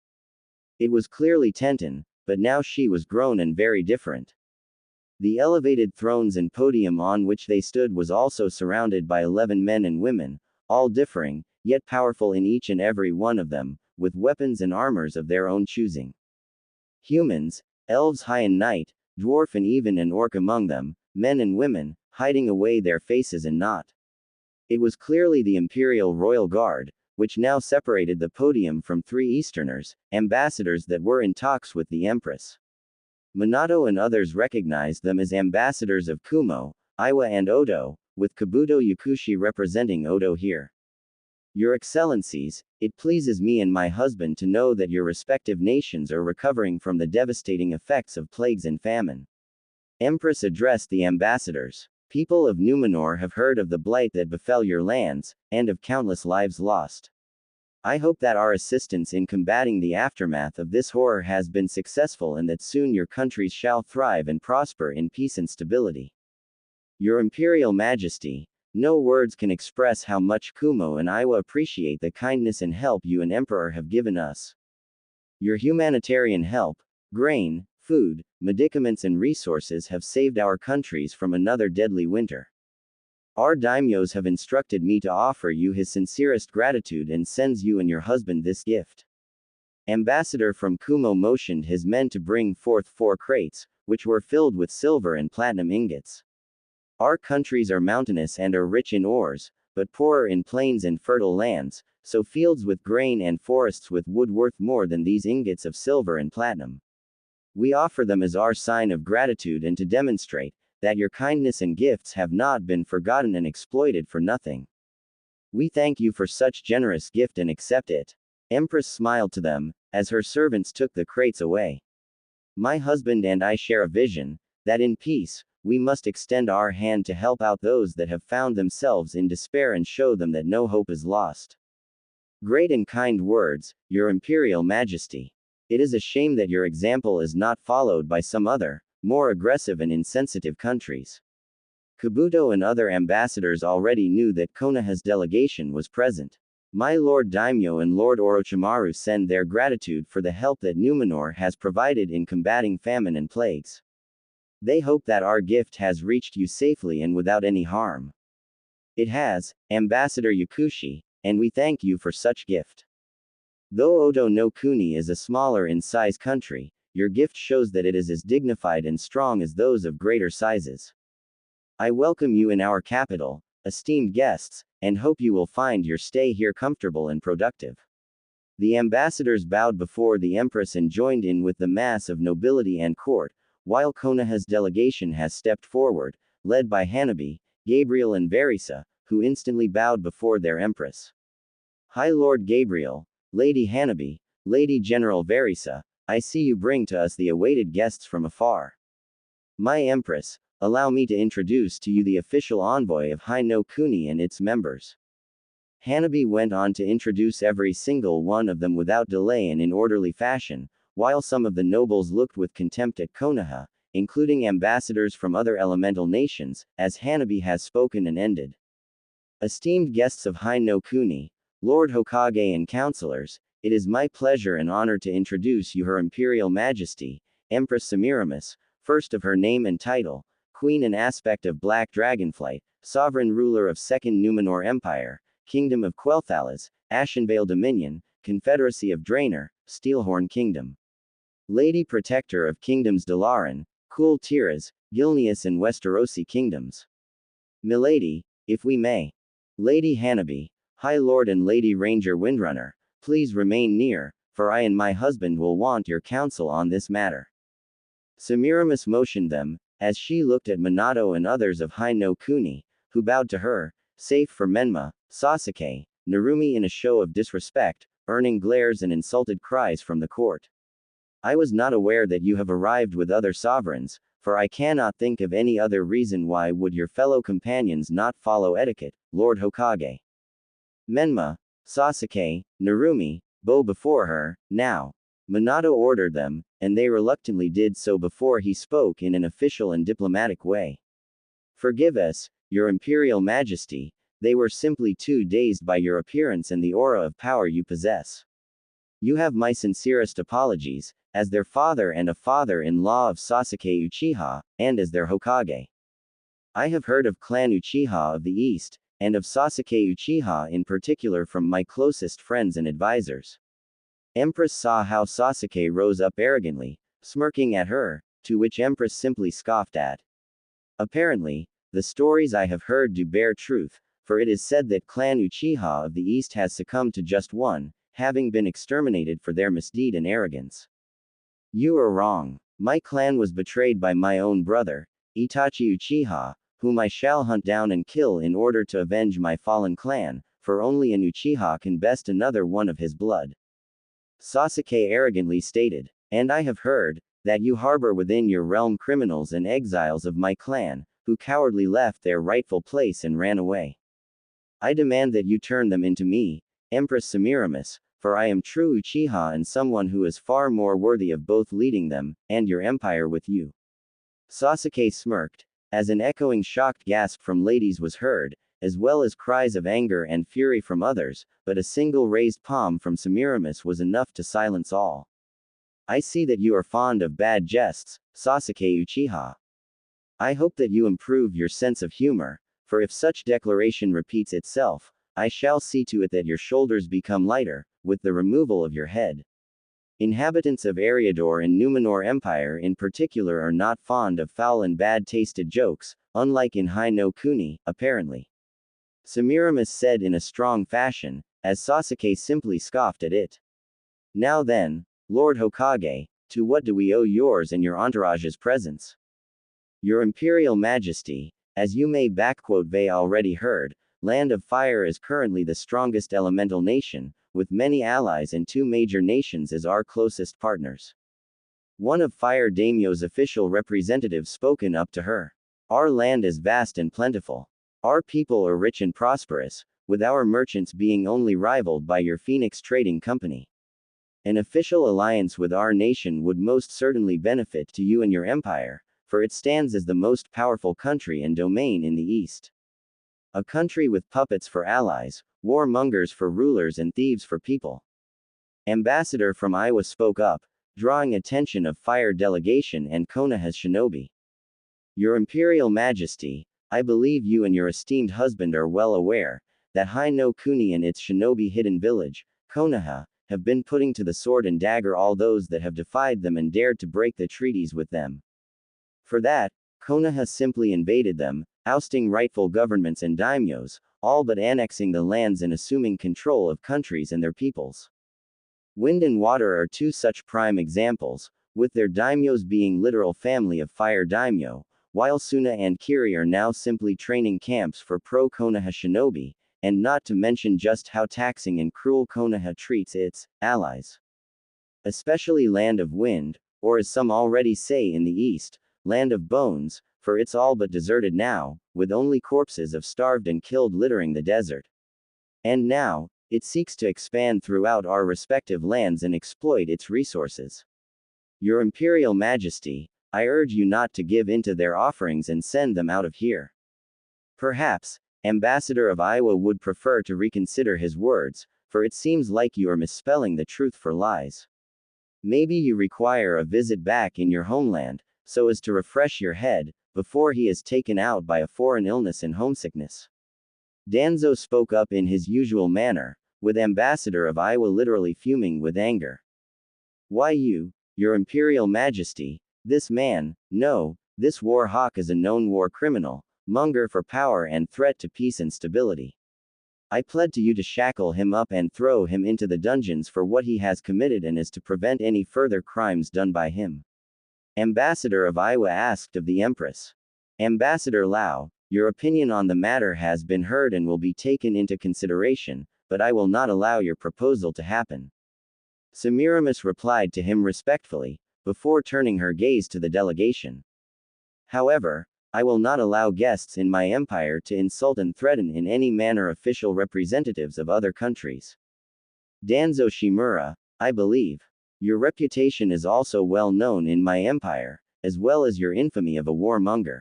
It was clearly Tenten, but now she was grown and very different. The elevated thrones and podium on which they stood was also surrounded by 11 men and women, all differing, yet powerful in each and every one of them, with weapons and armors of their own choosing. Humans, elves high and night, dwarf and even an orc among them, men and women, hiding away their faces and not. It was clearly the Imperial Royal Guard, which now separated the podium from 3 Easterners, ambassadors that were in talks with the Empress. Minato and others recognized them as ambassadors of Kumo, Iwa and Odo, with Kabuto Yakushi representing Odo here. Your Excellencies, it pleases me and my husband to know that your respective nations are recovering from the devastating effects of plagues and famine. Empress addressed the ambassadors. People of Numenor have heard of the blight that befell your lands, and of countless lives lost. I hope that our assistance in combating the aftermath of this horror has been successful and that soon your countries shall thrive and prosper in peace and stability. Your Imperial Majesty, no words can express how much Kumo and Iwa appreciate the kindness and help you and Emperor have given us. Your humanitarian help, grain, food, medicaments and resources have saved our countries from another deadly winter. Our daimyos have instructed me to offer you his sincerest gratitude and sends you and your husband this gift. Ambassador from Kumo motioned his men to bring forth 4 crates, which were filled with silver and platinum ingots. Our countries are mountainous and are rich in ores, but poorer in plains and fertile lands, so fields with grain and forests with wood worth more than these ingots of silver and platinum. We offer them as our sign of gratitude and to demonstrate that your kindness and gifts have not been forgotten and exploited for nothing. We thank you for such generous gift and accept it. Empress smiled to them, as her servants took the crates away. My husband and I share a vision, that in peace, we must extend our hand to help out those that have found themselves in despair and show them that no hope is lost. Great and kind words, Your Imperial Majesty. It is a shame that your example is not followed by some other, more aggressive and insensitive countries. Kabuto and other ambassadors already knew that Konoha's delegation was present. My Lord Daimyo and Lord Orochimaru send their gratitude for the help that Numenor has provided in combating famine and plagues. They hope that our gift has reached you safely and without any harm. It has, Ambassador Yakushi, and we thank you for such gift. Though Odo no Kuni is a smaller in size country, your gift shows that it is as dignified and strong as those of greater sizes. I welcome you in our capital, esteemed guests, and hope you will find your stay here comfortable and productive. The ambassadors bowed before the Empress and joined in with the mass of nobility and court, while Konoha's delegation has stepped forward, led by Hanabi, Gabriel and Verisa, who instantly bowed before their Empress. High Lord Gabriel, Lady Hanabi, Lady General Verisa, I see you bring to us the awaited guests from afar. My Empress, allow me to introduce to you the official envoy of Hai no Kuni and its members. Hanabi went on to introduce every single one of them without delay and in orderly fashion, while some of the nobles looked with contempt at Konoha, including ambassadors from other elemental nations, as Hanabi has spoken and ended. Esteemed guests of Hai no Kuni, Lord Hokage and counselors, it is my pleasure and honor to introduce you Her Imperial Majesty, Empress Semiramis, first of her name and title, Queen and aspect of Black Dragonflight, Sovereign Ruler of Second Numenor Empire, Kingdom of Quel'Thalas, Ashenvale Dominion, Confederacy of Draenor, Steelhorn Kingdom. Lady Protector of Kingdoms Dalaran, Kul Tiras, Gilneas and Westerosi Kingdoms. Milady, if we may. Lady Hanabi, High Lord and Lady Ranger Windrunner, please remain near, for I and my husband will want your counsel on this matter. Semiramis motioned them, as she looked at Minato and others of Hai no Kuni, who bowed to her, save for Menma, Sasuke, Narumi in a show of disrespect, earning glares and insulted cries from the court. I was not aware that you have arrived with other sovereigns, for I cannot think of any other reason why would your fellow companions not follow etiquette, Lord Hokage. Menma, Sasuke, Narumi, bow before her, now. Minato ordered them, and they reluctantly did so before he spoke in an official and diplomatic way. Forgive us, your Imperial Majesty, they were simply too dazed by your appearance and the aura of power you possess. You have my sincerest apologies, as their father and a father-in-law of Sasuke Uchiha, and as their Hokage. I have heard of Clan Uchiha of the East, and of Sasuke Uchiha in particular from my closest friends and advisors. Empress saw how Sasuke rose up arrogantly, smirking at her, to which Empress simply scoffed at. Apparently, the stories I have heard do bear truth, for it is said that Clan Uchiha of the East has succumbed to just one, having been exterminated for their misdeed and arrogance. You are wrong. My clan was betrayed by my own brother, Itachi Uchiha, whom I shall hunt down and kill in order to avenge my fallen clan, for only an Uchiha can best another one of his blood. Sasuke arrogantly stated. And I have heard that you harbor within your realm criminals and exiles of my clan, who cowardly left their rightful place and ran away. I demand that you turn them into me, Empress Semiramis, for I am true Uchiha and someone who is far more worthy of both leading them, and your empire with you. Sasuke smirked, as an echoing shocked gasp from ladies was heard, as well as cries of anger and fury from others, but a single raised palm from Semiramis was enough to silence all. I see that you are fond of bad jests, Sasuke Uchiha. I hope that you improve your sense of humor, for if such declaration repeats itself, I shall see to it that your shoulders become lighter, with the removal of your head. Inhabitants of Eriador and Numenor Empire in particular are not fond of foul and bad-tasted jokes, unlike in Hai no Kuni, apparently. Semiramis said in a strong fashion, as Sasuke simply scoffed at it. Now then, Lord Hokage, to what do we owe yours and your entourage's presence? Your Imperial Majesty, as you may they already heard, Land of Fire is currently the strongest elemental nation, with many allies and two major nations as our closest partners. One of Fire Daimyo's official representatives spoken up to her. Our land is vast and plentiful. Our people are rich and prosperous, with our merchants being only rivaled by your Phoenix Trading Company. An official alliance with our nation would most certainly benefit to you and your empire, for it stands as the most powerful country and domain in the East. A country with puppets for allies, warmongers for rulers and thieves for people. Ambassador from Iowa spoke up, drawing attention of Fire delegation and Konoha's shinobi. Your Imperial Majesty, I believe you and your esteemed husband are well aware that Hai no Kuni and its shinobi hidden village, Konoha, have been putting to the sword and dagger all those that have defied them and dared to break the treaties with them. For that, Konoha simply invaded them, ousting rightful governments and daimyos, all but annexing the lands and assuming control of countries and their peoples. Wind and Water are two such prime examples, with their daimyos being literal family of Fire daimyo, while Suna and Kiri are now simply training camps for pro-Konoha shinobi, and not to mention just how taxing and cruel Konoha treats its allies. Especially Land of Wind, or as some already say in the East, Land of Bones, for it's all but deserted now, with only corpses of starved and killed littering the desert. And now, it seeks to expand throughout our respective lands and exploit its resources. Your Imperial Majesty, I urge you not to give in to their offerings and send them out of here. Perhaps, Ambassador of Iowa would prefer to reconsider his words, for it seems like you are misspelling the truth for lies. Maybe you require a visit back in your homeland, so as to refresh your head, before he is taken out by a foreign illness and homesickness. Danzo spoke up in his usual manner, with Ambassador of Iowa literally fuming with anger. Why you, your Imperial Majesty, this man, no, this war hawk is a known war criminal, monger for power and threat to peace and stability. I pled to you to shackle him up and throw him into the dungeons for what he has committed and is to prevent any further crimes done by him. Ambassador of Iowa asked of the Empress. Ambassador Lao, your opinion on the matter has been heard and will be taken into consideration, but I will not allow your proposal to happen. Semiramis replied to him respectfully, before turning her gaze to the delegation. However, I will not allow guests in my empire to insult and threaten in any manner official representatives of other countries. Danzo Shimura, I believe. Your reputation is also well known in my empire, as well as your infamy of a warmonger.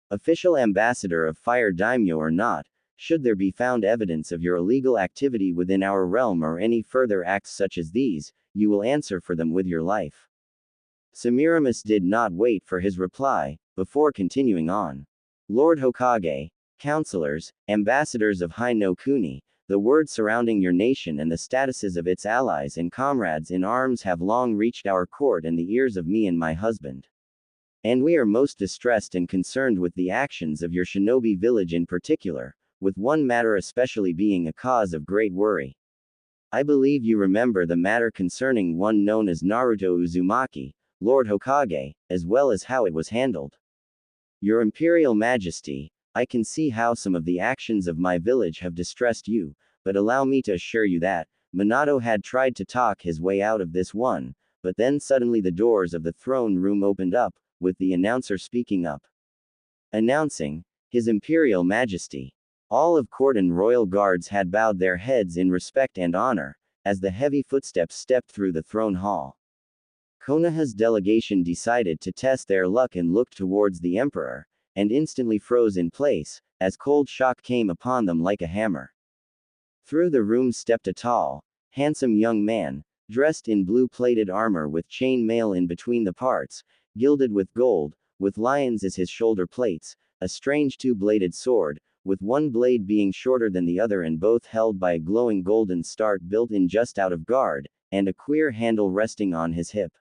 Official ambassador of Fire Daimyo or not, should there be found evidence of your illegal activity within our realm or any further acts such as these, you will answer for them with your life. Semiramis did not wait for his reply, before continuing on. Lord Hokage, counselors, ambassadors of Hai no Kuni, the word surrounding your nation and the statuses of its allies and comrades in arms have long reached our court and the ears of me and my husband. And we are most distressed and concerned with the actions of your shinobi village in particular, with one matter especially being a cause of great worry. I believe you remember the matter concerning one known as Naruto Uzumaki, Lord Hokage, as well as how it was handled. Your Imperial Majesty, I can see how some of the actions of my village have distressed you, but allow me to assure you that, Minato had tried to talk his way out of this one, but then suddenly the doors of the throne room opened up, with the announcer speaking up. Announcing, His Imperial Majesty. All of court and royal guards had bowed their heads in respect and honor, as the heavy footsteps stepped through the throne hall. Konoha's delegation decided to test their luck and looked towards the emperor, and instantly froze in place, as cold shock came upon them like a hammer. Through the room stepped a tall, handsome young man, dressed in blue-plated armor with chain mail in between the parts, gilded with gold, with lions as his shoulder plates, a strange two-bladed sword, with one blade being shorter than the other and both held by a glowing golden star built in just out of guard, and a queer handle resting on his hip.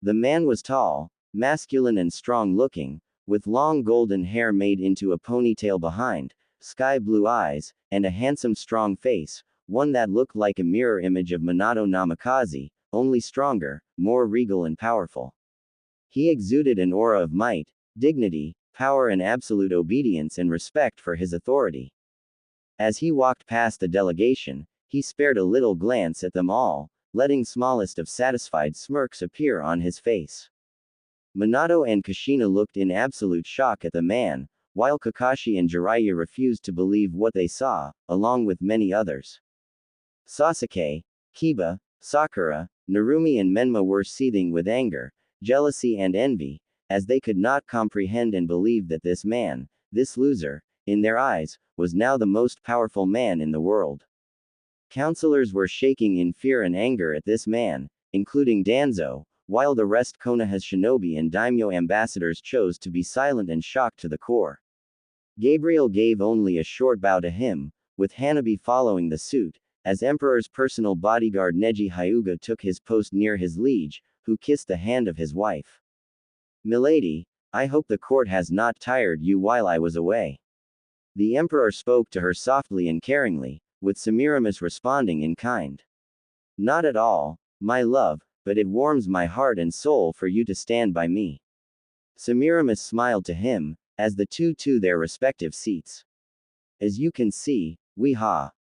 The man was tall, masculine and strong-looking, with long golden hair made into a ponytail behind, sky-blue eyes, and a handsome strong face, one that looked like a mirror image of Minato Namikaze, only stronger, more regal and powerful. He exuded an aura of might, dignity, power and absolute obedience and respect for his authority. As he walked past the delegation, he spared a little glance at them all, letting smallest of satisfied smirks appear on his face. Minato and Kushina looked in absolute shock at the man, while Kakashi and Jiraiya refused to believe what they saw, along with many others. Sasuke, Kiba, Sakura, Narumi and Menma were seething with anger, jealousy and envy, as they could not comprehend and believe that this man, this loser, in their eyes, was now the most powerful man in the world. Counselors were shaking in fear and anger at this man, including Danzo, while the rest Konoha's shinobi and daimyo ambassadors chose to be silent and shocked to the core. Gabriel gave only a short bow to him, with Hanabi following the suit, as Emperor's personal bodyguard Neji Hyuga took his post near his liege, who kissed the hand of his wife. Milady, I hope the court has not tired you while I was away. The Emperor spoke to her softly and caringly, with Semiramis responding in kind. Not at all, my love, but it warms my heart and soul for you to stand by me. Semiramis smiled to him, as the two to their respective seats. As you can see, we ha.